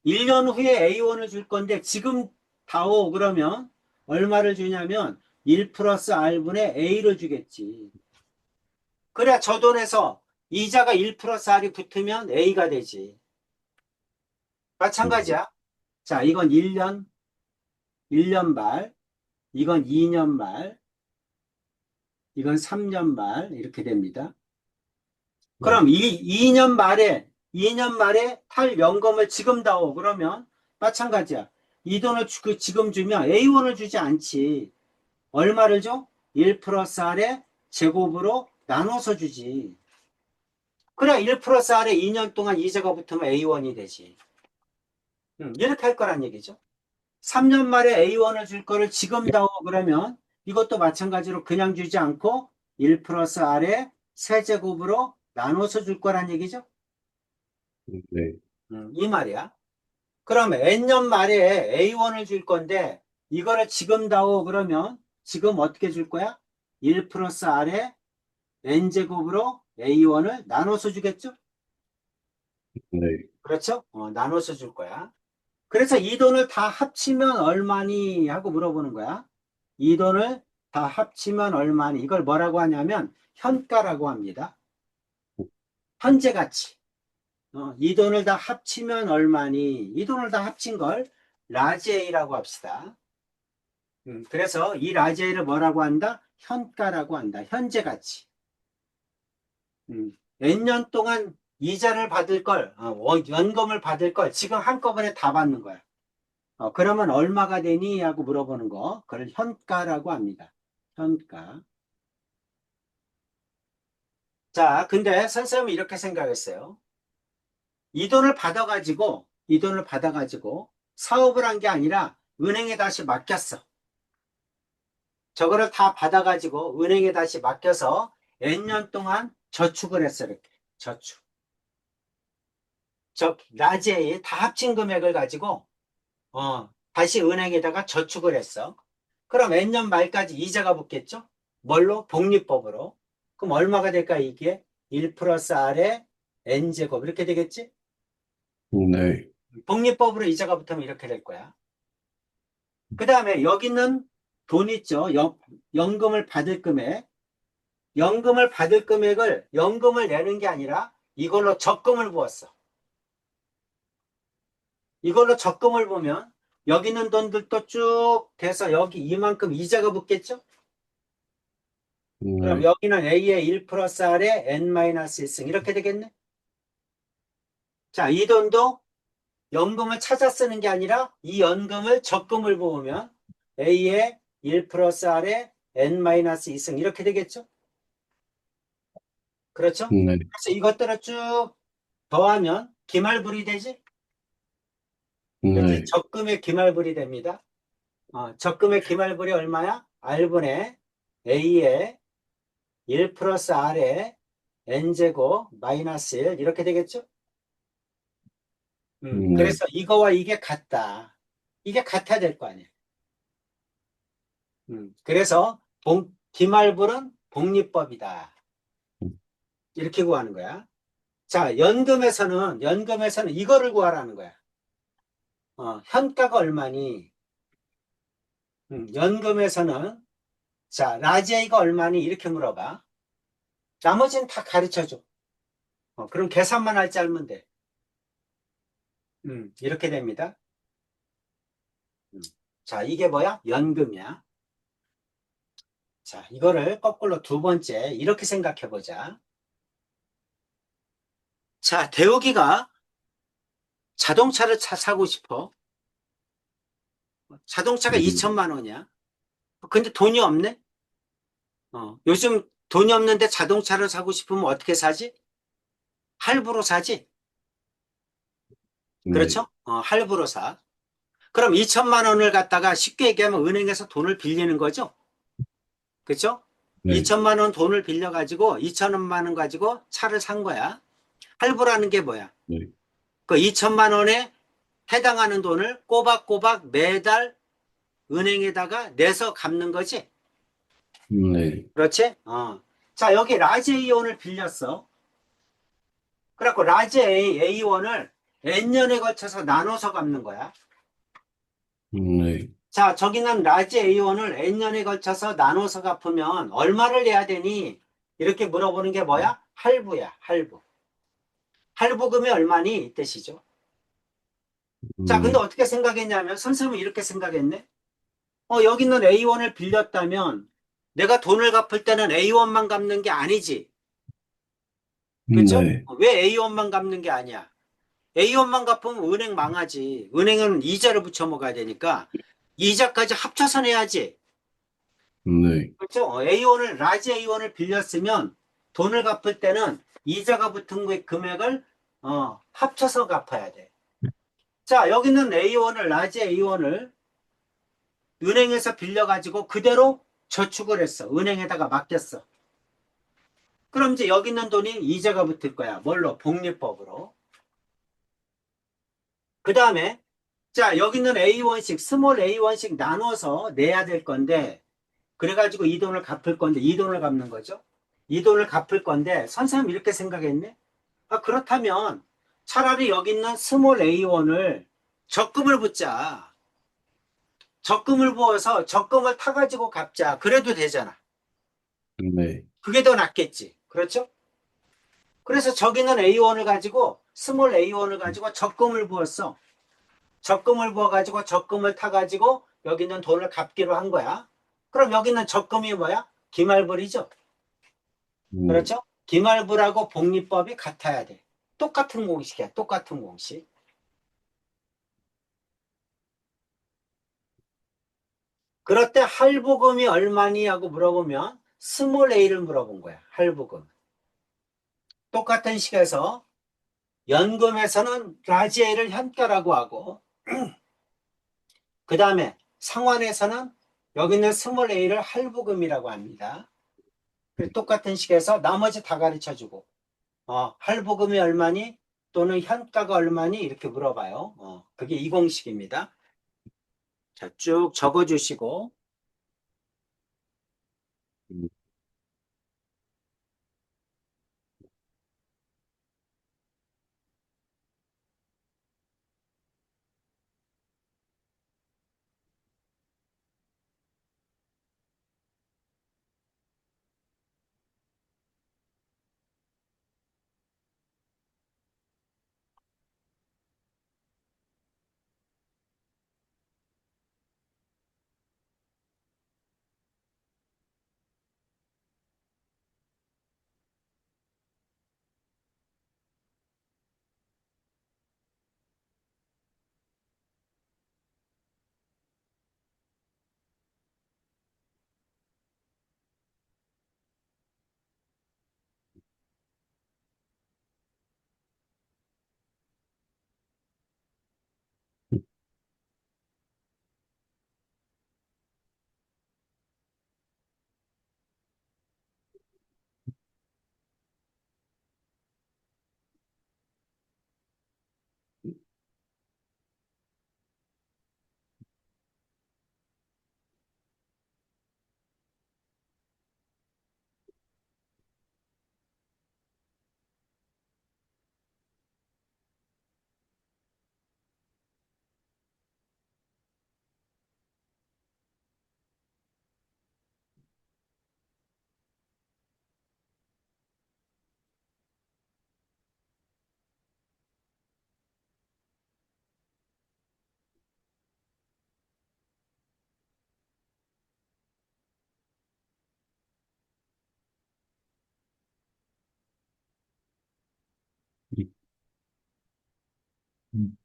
1년 후에 A1을 줄 건데 지금 다오 그러면 얼마를 주냐면 1 플러스 R분의 A를 주겠지. 그래야 저 돈에서 이자가 1 플러스 R이 붙으면 A가 되지. 마찬가지야. 자, 이건 1년 말, 이건 2년 말, 이건 3년 말 이렇게 됩니다. 네. 그럼 2년 말에 탈 연금을 지금 다오 그러면 마찬가지야. 이 돈을 지금 주면 A1을 주지 않지. 얼마를 줘? 1 플러스 R의 제곱으로 나눠서 주지. 그래, 1 플러스 R에 2년 동안 이자가 붙으면 A1이 되지. 이렇게 할 거란 얘기죠. 3년 말에 A1을 줄 거를 지금 다오 그러면 이것도 마찬가지로 그냥 주지 않고 1 플러스 R의 세제곱으로 나눠서 줄 거란 얘기죠. 네. 이 말이야. 그러면 N년 말에 A1을 줄 건데 이거를 지금 다오 그러면 지금 어떻게 줄 거야? 1 플러스 R의 N제곱으로 A1을 나눠서 주겠죠? 네. 그렇죠? 나눠서 줄 거야. 그래서 이 돈을 다 합치면 얼마니? 하고 물어보는 거야. 이 돈을 다 합치면 얼마니? 이걸 뭐라고 하냐면 현가라고 합니다. 현재 가치. 이 돈을 다 합치면 얼마니? 이 돈을 다 합친 걸 라지 A라고 합시다. 그래서 이 라지 A를 뭐라고 한다? 현가라고 한다. 현재 가치. N년 동안 이자를 받을 걸, 연금을 받을 걸 지금 한꺼번에 다 받는 거야. 그러면 얼마가 되니? 하고 물어보는 거. 그걸 현가라고 합니다. 현가. 자, 근데 선생님은 이렇게 생각했어요. 이 돈을 받아가지고 사업을 한 게 아니라 은행에 다시 맡겼어. 저거를 다 받아가지고 은행에 다시 맡겨서 N년 동안 저축을 했어, 이렇게. 저축. 나제에 다 합친 금액을 가지고, 다시 은행에다가 저축을 했어. 그럼 N년 말까지 이자가 붙겠죠? 뭘로? 복리법으로. 그럼 얼마가 될까, 이게? 1 플러스 R의 N제곱. 이렇게 되겠지? 네. 복리법으로 이자가 붙으면 이렇게 될 거야. 그 다음에 여기 있는 돈 있죠? 연금을 받을 금액. 연금을 내는 게 아니라 이걸로 적금을 부었어. 이걸로 적금을 보면 여기 있는 돈들도 쭉 돼서 여기 이만큼 이자가 붙겠죠? 그럼 네, 여기는 A의 1 플러스 R의 N-1승 이렇게 되겠네? 자, 이 돈도 연금을 찾아 쓰는 게 아니라 이 연금을 적금을 부으면 A의 1 플러스 R의 N-2승 이렇게 되겠죠? 그렇죠? 네, 그래서 이것들을 쭉 더하면 기말불이 되지? 그렇지? 네, 적금의 기말불이 됩니다. 적금의 기말불이 얼마야? R분의 A의 1 플러스 R의 N제곱 마이너스 1 이렇게 되겠죠? 네, 그래서 이거와 이게 같다. 이게 같아야 될 거 아니에요. 그래서 기말불은 복리법이다. 이렇게 구하는 거야. 자, 연금에서는 이거를 구하라는 거야. 현가가 얼마니? 연금에서는, 자, 라지에이가 얼마니? 이렇게 물어봐. 나머지는 다 가르쳐 줘. 그럼 계산만 할 줄 알면 돼. 이렇게 됩니다. 음. 자, 이게 뭐야? 연금이야. 자, 이거를 거꾸로 두 번째, 이렇게 생각해 보자. 자, 대욱이가 자동차를 사고 싶어. 자동차가 2천만 원이야. 근데 돈이 없네? 요즘 돈이 없는데 자동차를 사고 싶으면 어떻게 사지? 할부로 사지? 네, 그렇죠? 할부로 사. 그럼 2천만 원을 갖다가 쉽게 얘기하면 은행에서 돈을 빌리는 거죠? 그렇죠? 네, 2천만 원 돈을 빌려가지고 2천만 원 가지고 차를 산 거야. 할부라는 게 뭐야? 네, 그 2천만 원에 해당하는 돈을 꼬박꼬박 매달 은행에다가 내서 갚는 거지? 네, 그렇지? 자, 여기 라지 A원을 빌렸어. 그래갖고 라지 A1을 N년에 걸쳐서 나눠서 갚는 거야. 네, 자, 저기는 라지 A1을 N년에 걸쳐서 나눠서 갚으면 얼마를 내야 되니? 이렇게 물어보는 게 뭐야? 할부야, 할부. 할부금이 얼마니? 이 뜻이죠. 자, 근데 네, 어떻게 생각했냐면 선생님은 이렇게 생각했네. 여기는 A1을 빌렸다면 내가 돈을 갚을 때는 A1만 갚는 게 아니지. 그렇죠? 네, 왜 A1만 갚는 게 아니야? A원만 갚으면 은행 망하지. 은행은 이자를 붙여 먹어야 되니까 이자까지 합쳐서 내야지. 네, 그렇죠? A원을 라지 A원을 빌렸으면 돈을 갚을 때는 이자가 붙은 그 금액을 합쳐서 갚아야 돼. 자, 여기는 A원을 라지 A원을 은행에서 빌려가지고 그대로 저축을 했어. 은행에다가 맡겼어. 그럼 이제 여기 있는 돈이 이자가 붙을 거야. 뭘로? 복리법으로. 그 다음에 자, 여기 있는 A1씩, 스몰 A1씩 나눠서 내야 될 건데, 그래가지고 이 돈을 갚을 건데, 이 돈을 갚는 거죠. 이 돈을 갚을 건데, 선생님 이렇게 생각했네? 그렇다면 차라리 여기 있는 스몰 A1을 적금을 붓자. 적금을 부어서 적금을 타가지고 갚자. 그래도 되잖아. 네, 그게 더 낫겠지. 그렇죠? 그래서 저기 있는 A1을 가지고, 스몰 A1을 가지고 적금을 부었어. 적금을 부어가지고 적금을 타가지고 여기는 돈을 갚기로 한 거야. 그럼 여기는 적금이 뭐야? 기말불이죠. 네, 그렇죠? 기말불하고 복리법이 같아야 돼. 똑같은 공식이야. 똑같은 공식. 그럴 때 할부금이 얼마니 하고 물어보면 스몰 a를 물어본 거야. 할부금. 똑같은 식에서 연금에서는 라지 a를 현가라고 하고 그 다음에 상환에서는 여기 있는 스몰 a를 할부금이라고 합니다. 그리고 똑같은 식에서 나머지 다 가르쳐주고 할부금이 얼마니? 또는 현가가 얼마니? 이렇게 물어봐요. 그게 이 공식입니다. 자, 쭉 적어주시고 음.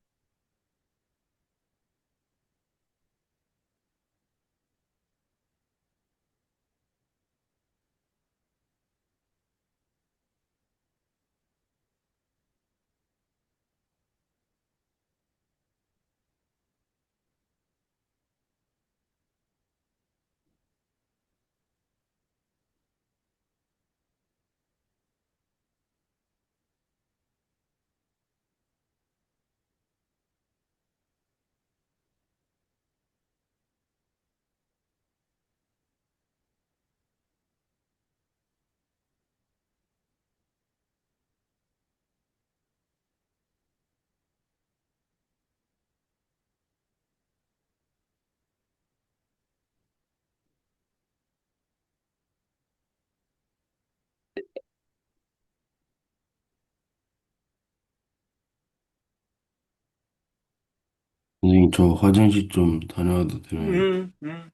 선생님, 저 화장실 좀 다녀와도 되나요? 음, 음.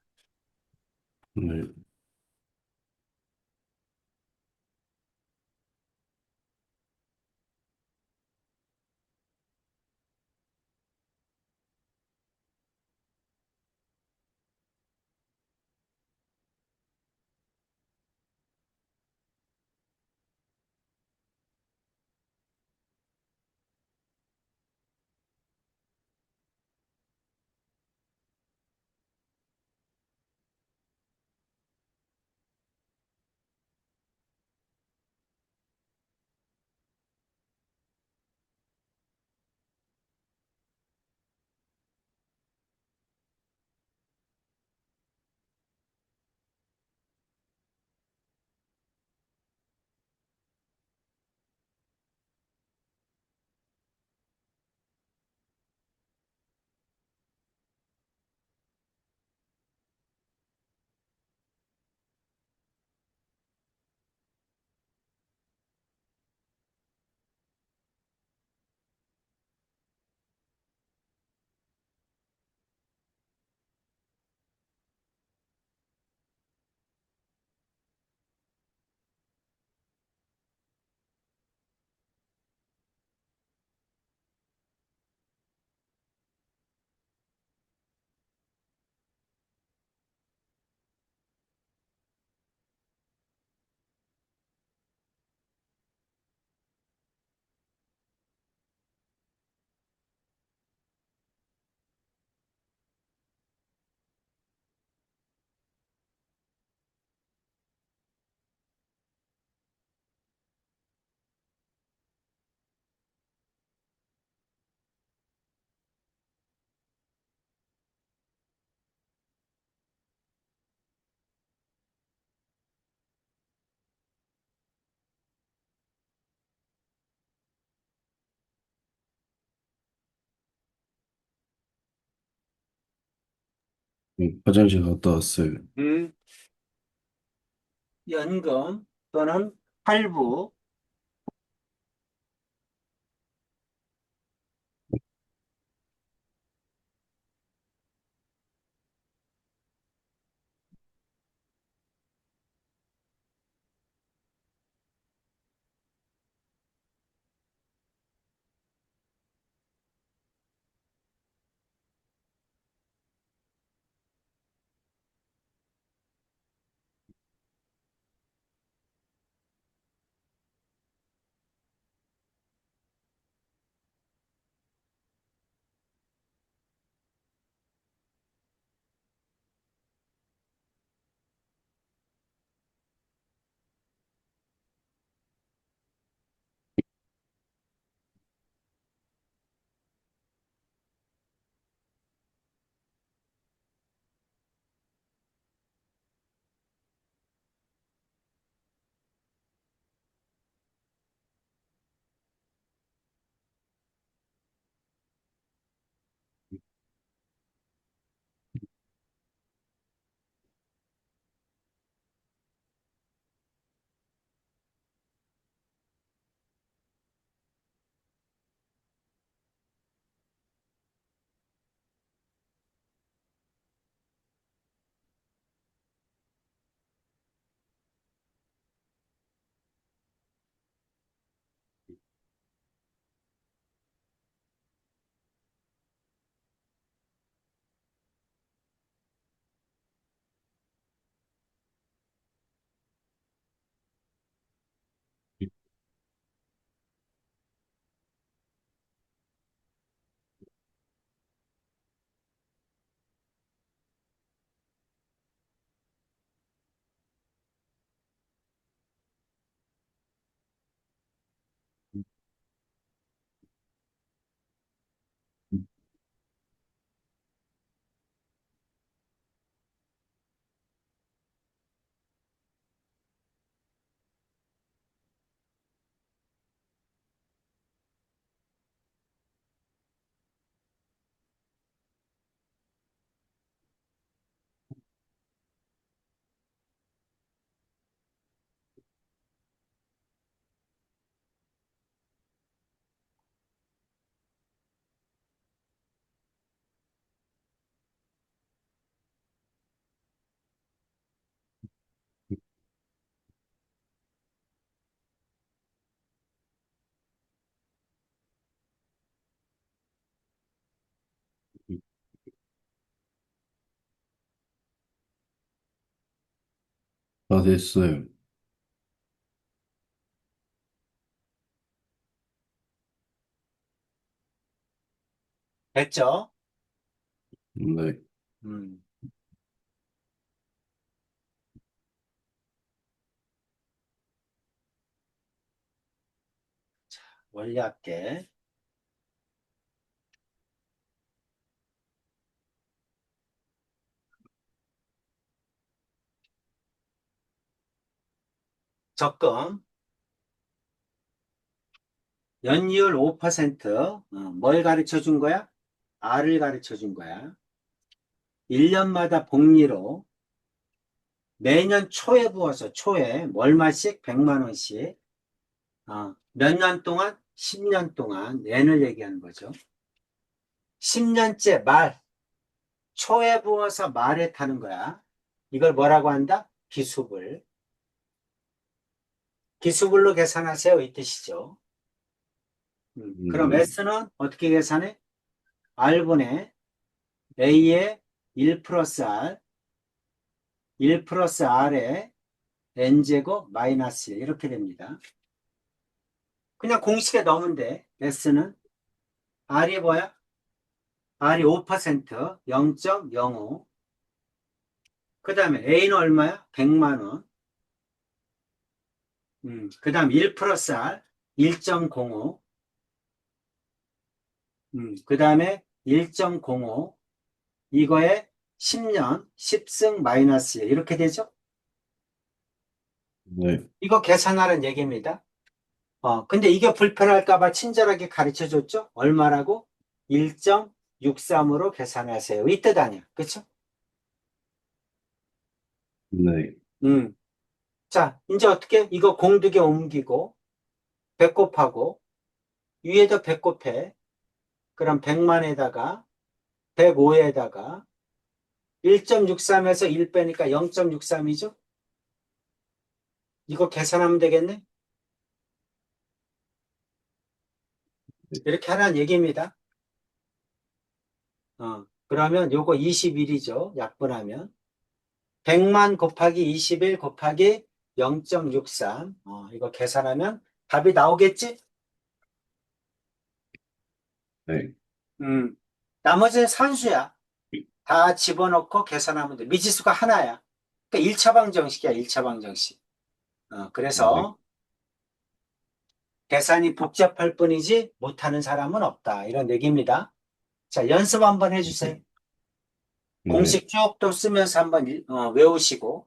네. 화장실 갔다 왔어요. 음. 연금 또는 할부, 다 됐어요. 됐죠? 네. 음, 원리할게. 적금. 연이율 5%, 뭘 가르쳐 준 거야? R을 가르쳐 준 거야. 1년마다 복리로 매년 초에 부어서 초에 월마씩 100만 원씩 몇 년 동안? 10년 동안 N을 얘기하는 거죠. 10년째 말, 초에 부어서 말에 타는 거야. 이걸 뭐라고 한다? 기수불. 기수불로 계산하세요. 이 뜻이죠. 그럼 네. S는 어떻게 계산해? R분의 A의 1 플러스 R, 1 플러스 R의 N제곱 마이너스 1 이렇게 됩니다. 그냥 공식에 넣으면 돼. S는 R이 뭐야? R이 5%, 0.05. 그 다음에 A는 얼마야? 100만 원. 그 다음 1 플러스 R, 1.05. 그 다음에 1.05. 이거에 10년, 10승 마이너스 1. 이렇게 되죠? 네. 이거 계산하라는 얘기입니다. 근데 이게 불편할까봐 친절하게 가르쳐 줬죠? 얼마라고? 1.63으로 계산하세요. 이 뜻 아니야. 그쵸? 네. 음. 자, 이제 어떻게? 이거 공두개 옮기고, 배곱하고, 위에다 배곱해. 그럼 100만에다가, 105에다가, 1.63에서 1 빼니까 0.63이죠? 이거 계산하면 되겠네? 이렇게 하라는 얘기입니다. 그러면 요거 21이죠. 약분하면. 100만 곱하기 21 곱하기 0.63. 이거 계산하면 답이 나오겠지? 네. 음, 나머지는 산수야. 다 집어넣고 계산하면 돼. 미지수가 하나야. 그러니까 1차 방정식이야, 1차 방정식. 네. 그래서 계산이 복잡할 뿐이지 못하는 사람은 없다. 이런 얘기입니다. 자, 연습 한번 해주세요. 네. 공식 쭉 또 쓰면서 한번 외우시고.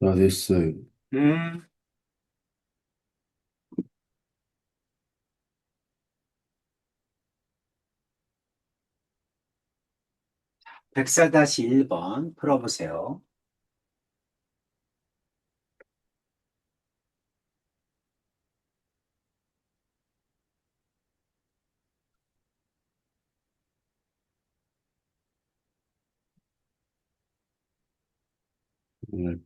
다 됐어요. 음, 104-1번 풀어보세요. 네.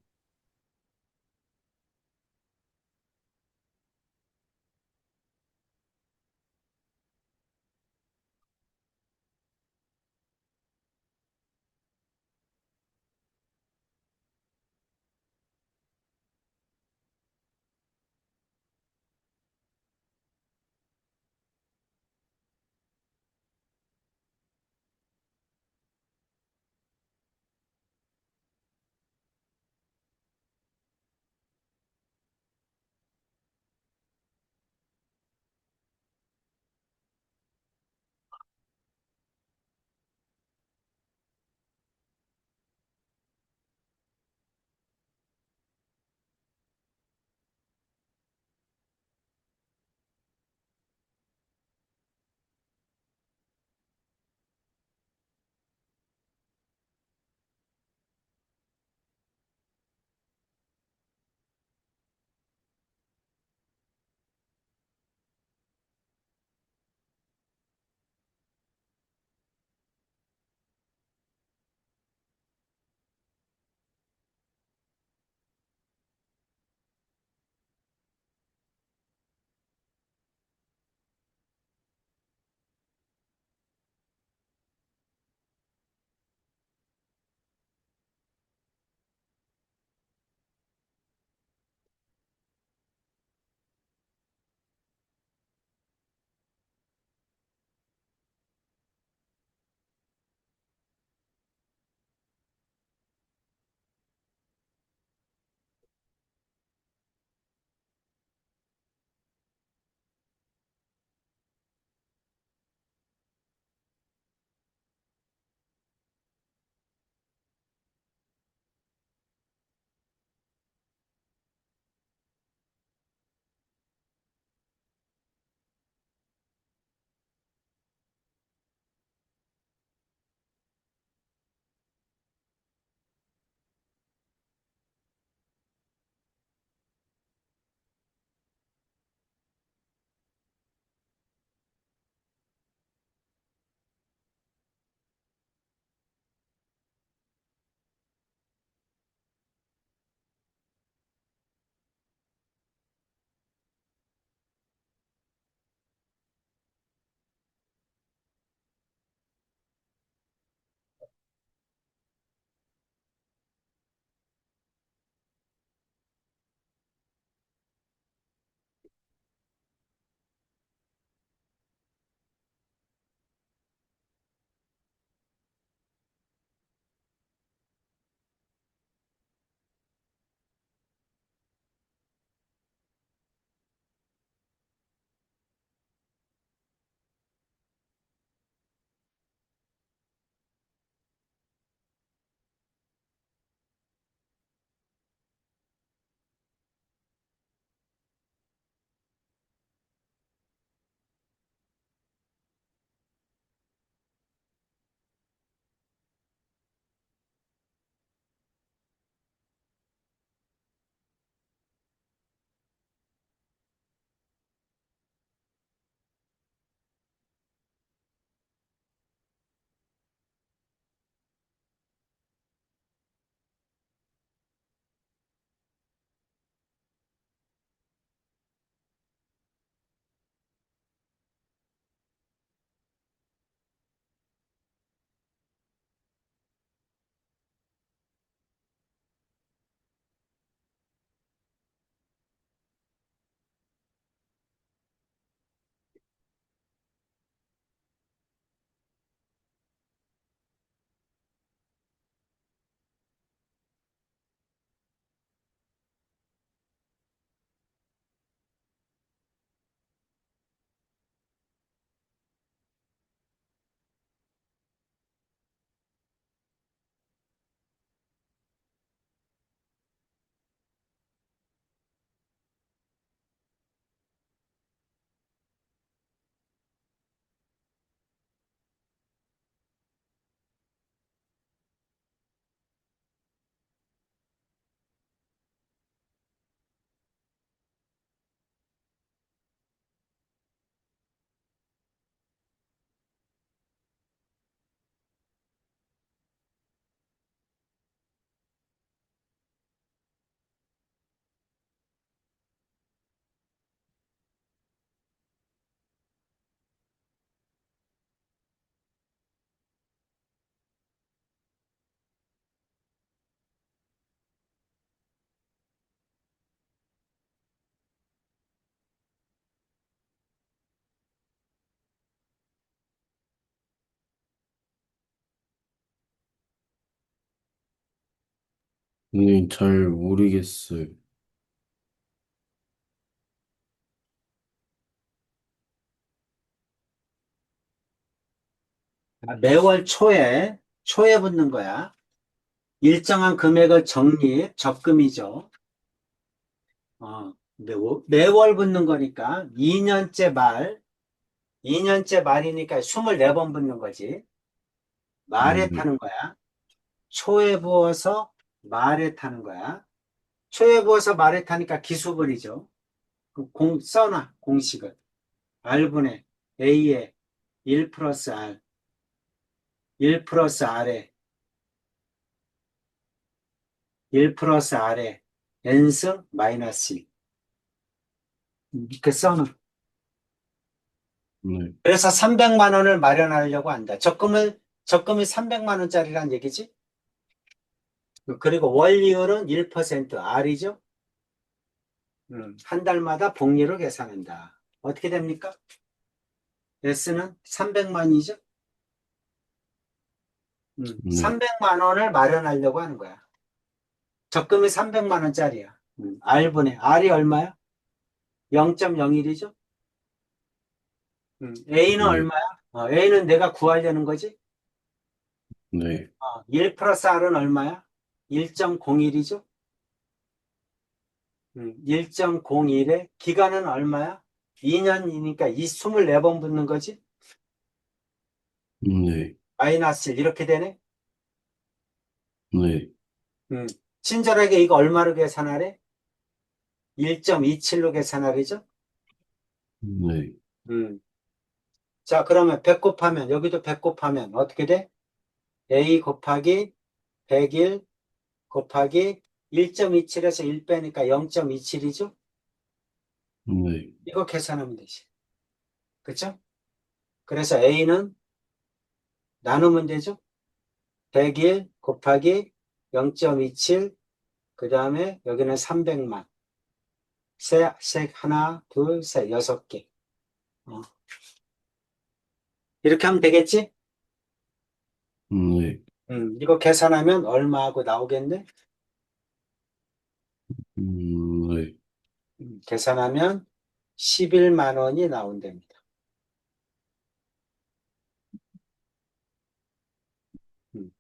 네, 잘 모르겠어요. 매월 초에 붙는 거야. 일정한 금액을 적금이죠. 매월 붙는 거니까 2년째 말이니까 24번 붙는 거지. 말에 네, 타는 거야. 초에 부어서 말에 타는 거야. 초에 부어서 말에 타니까 기수분이죠. 써놔, 공식을. R분의 A에 1 플러스 R, 1 플러스 R에 1 플러스 R에 N승 마이너스 1. 이렇게 써놔. 네, 그래서 300만 원을 마련하려고 한다. 적금이 300만 원짜리란 얘기지? 그리고 월이율은 1% R이죠? 한 달마다 복리로 계산한다. 어떻게 됩니까? S는 300만이죠? 네, 300만 원을 마련하려고 하는 거야. 적금이 300만 원짜리야. R분의, R이 얼마야? 0.01이죠? A는 네, 얼마야? A는 내가 구하려는 거지? 네, 1 플러스 R은 얼마야? 1.01이죠? 1.01에 기간은 얼마야? 2년이니까 24번 붙는 거지? 네, 마이너스 1 이렇게 되네? 네, 음, 친절하게 이거 얼마로 계산하래? 1.27로 계산하래죠? 네, 음. 자, 그러면 100 곱하면, 여기도 100 곱하면 어떻게 돼? A 곱하기 101 곱하기 1.27에서 1 빼니까 0.27이죠? 네, 이거 계산하면 되지. 그쵸? 그래서 A는 나누면 되죠? 101 곱하기 0.27, 그 다음에 여기는 300만. 하나, 둘, 셋, 6개. 어. 이렇게 하면 되겠지? 네, 이거 계산하면 얼마 하고 나오겠네? 네. 계산하면 11만 원이 나온답니다. 음.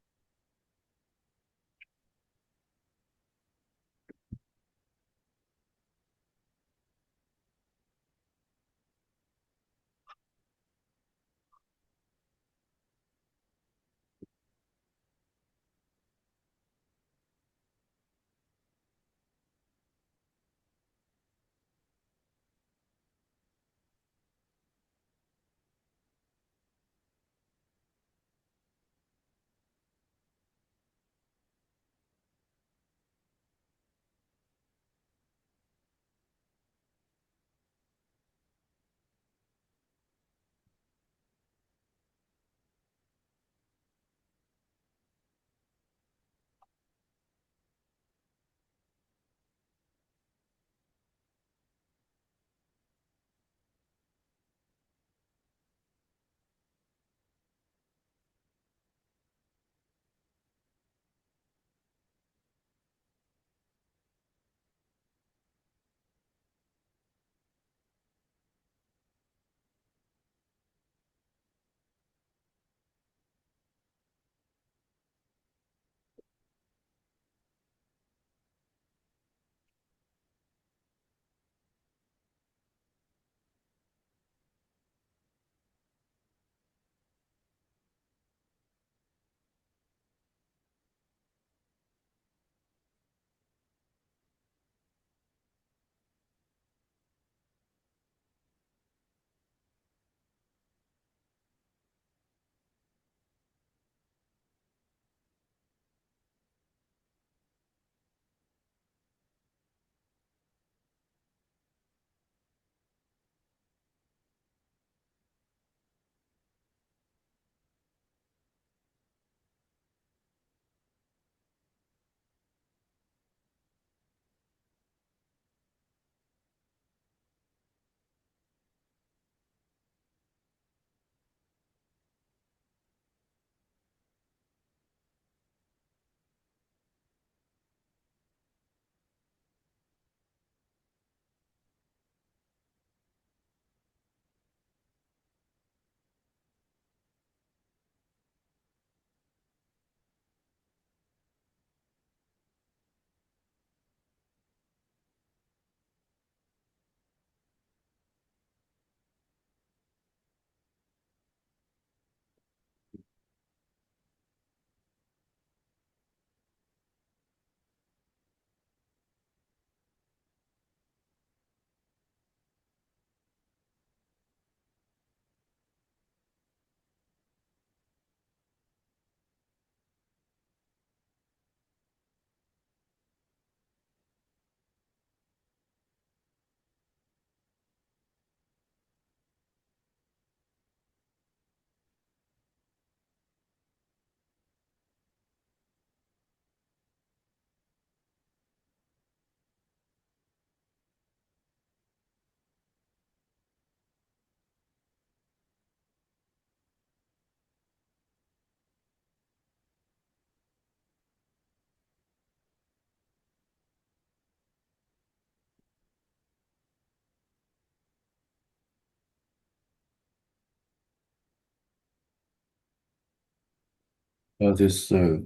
다 됐어요.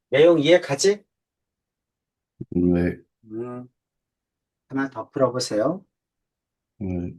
내용 이해가지? 네, 음, 하나 더 풀어보세요. 네.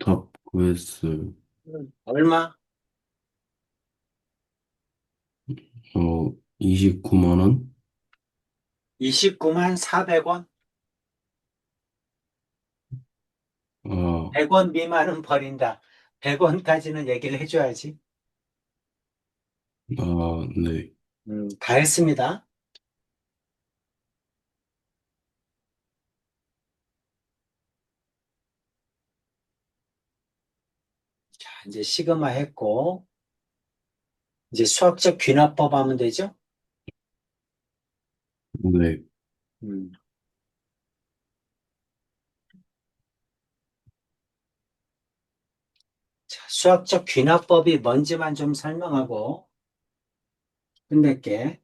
답 구했어요. 얼마? 29만 원? 29만 400원? 아, 100원 미만은 버린다. 100원까지는 얘기를 해줘야지. 네. 다 했습니다. 자, 이제 시그마 했고, 이제 수학적 귀납법 하면 되죠? 네. 음, 자, 수학적 귀납법이 뭔지만 좀 설명하고 끝낼게.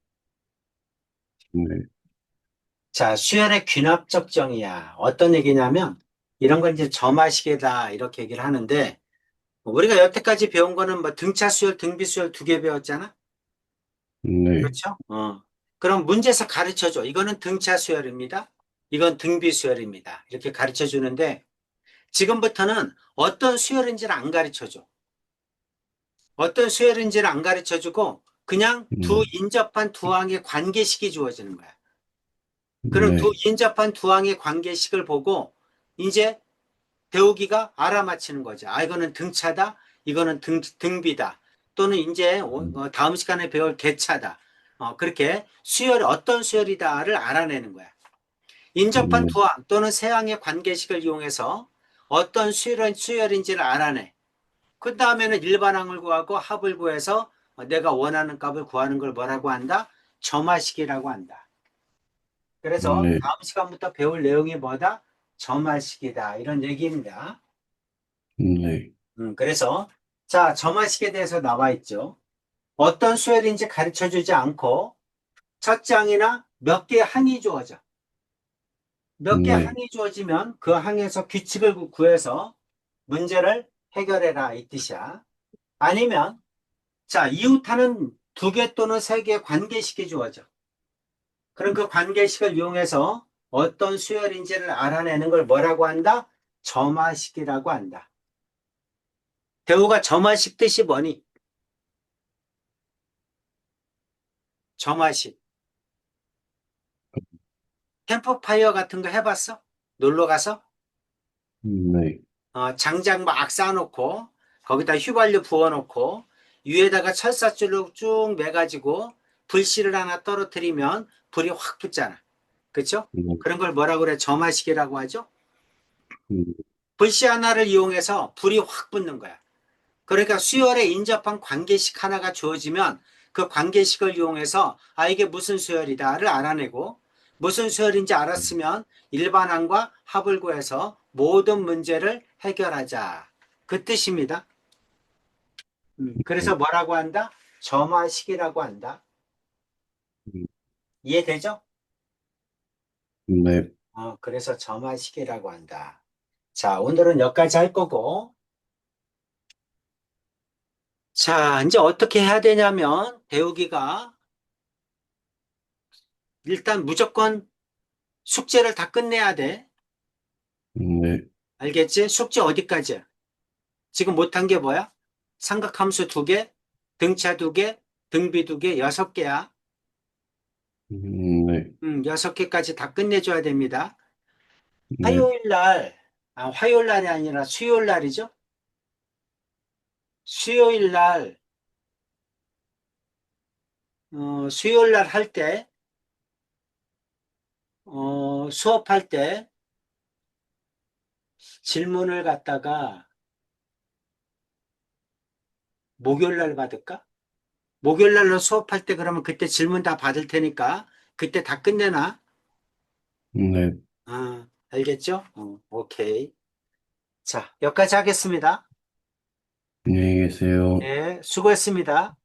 네. 자, 수열의 귀납적 정의야. 어떤 얘기냐면, 이런 걸 이제 점화식이다, 이렇게 얘기를 하는데, 우리가 여태까지 배운 거는 뭐 등차 수열, 등비 수열 두 개 배웠잖아? 네. 그렇죠? 그럼 문제에서 가르쳐 줘. 이거는 등차 수열입니다. 이건 등비 수열입니다. 이렇게 가르쳐 주는데, 지금부터는 어떤 수열인지를 안 가르쳐 줘. 어떤 수열인지를 안 가르쳐 주고, 그냥 두 네. 인접한 두 항의 관계식이 주어지는 거야. 그럼 두 네. 인접한 두 항의 관계식을 보고, 이제 배우기가 알아맞히는 거죠. 아, 이거는 등차다. 이거는 등비다. 또는 이제 다음 시간에 배울 개차다. 그렇게 수열이 어떤 수열이다를 알아내는 거야. 인접한 네. 두항 또는 세항의 관계식을 이용해서 어떤 수열인지를 알아내. 그 다음에는 일반항을 구하고 합을 구해서 내가 원하는 값을 구하는 걸 뭐라고 한다? 점화식이라고 한다. 그래서 네. 다음 시간부터 배울 내용이 뭐다? 점화식이다. 이런 얘기입니다. 네. 그래서 자, 점화식에 대해서 나와 있죠. 어떤 수열인지 가르쳐 주지 않고 첫 장이나 몇 개의 항이 주어져. 몇 개의 네. 항이 주어지면 그 항에서 규칙을 구해서 문제를 해결해라 이 뜻이야. 아니면 자, 이웃하는 두 개 또는 세 개의 관계식이 주어져. 그럼 그 관계식을 이용해서 어떤 수열인지를 알아내는 걸 뭐라고 한다? 점화식이라고 한다. 대우가 점화식 뜻이 뭐니? 점화식. 캠프파이어 같은 거 해봤어? 놀러 가서? 네. 장작 막 쌓아놓고, 거기다 휘발유 부어놓고, 위에다가 철사줄로 쭉 매가지고, 불씨를 하나 떨어뜨리면 불이 확 붙잖아. 그쵸? 네. 그런 걸 뭐라고 그래? 점화식이라고 하죠? 네. 불씨 하나를 이용해서 불이 확 붙는 거야. 그러니까 수열에 인접한 관계식 하나가 주어지면 그 관계식을 이용해서 아, 이게 무슨 수열이다를 알아내고 무슨 수열인지 알았으면 일반항과 합을 구해서 모든 문제를 해결하자. 그 뜻입니다. 그래서 뭐라고 한다? 점화식이라고 한다. 이해되죠? 네. 그래서 점화식이라고 한다. 자, 오늘은 여기까지 할 거고. 자, 이제 어떻게 해야 되냐면 배우기가 일단 무조건 숙제를 다 끝내야 돼. 네. 알겠지? 숙제 어디까지야? 지금 못한 게 뭐야? 삼각함수 두 개, 등차 두 개, 등비 두 개, 여섯 개야. 네. 여섯 개까지 다 끝내줘야 됩니다. 네. 화요일 날, 화요일 날이 아니라 수요일 날이죠? 수요일 날, 수요일 날 할 때, 수업할 때 질문을 갖다가 목요일 날 받을까? 목요일 날로 수업할 때 그러면 그때 질문 다 받을 테니까 그때 다 끝내놔. 네. 알겠죠? 오케이. 자, 여기까지 하겠습니다. 안녕히 계세요. 네, 수고했습니다.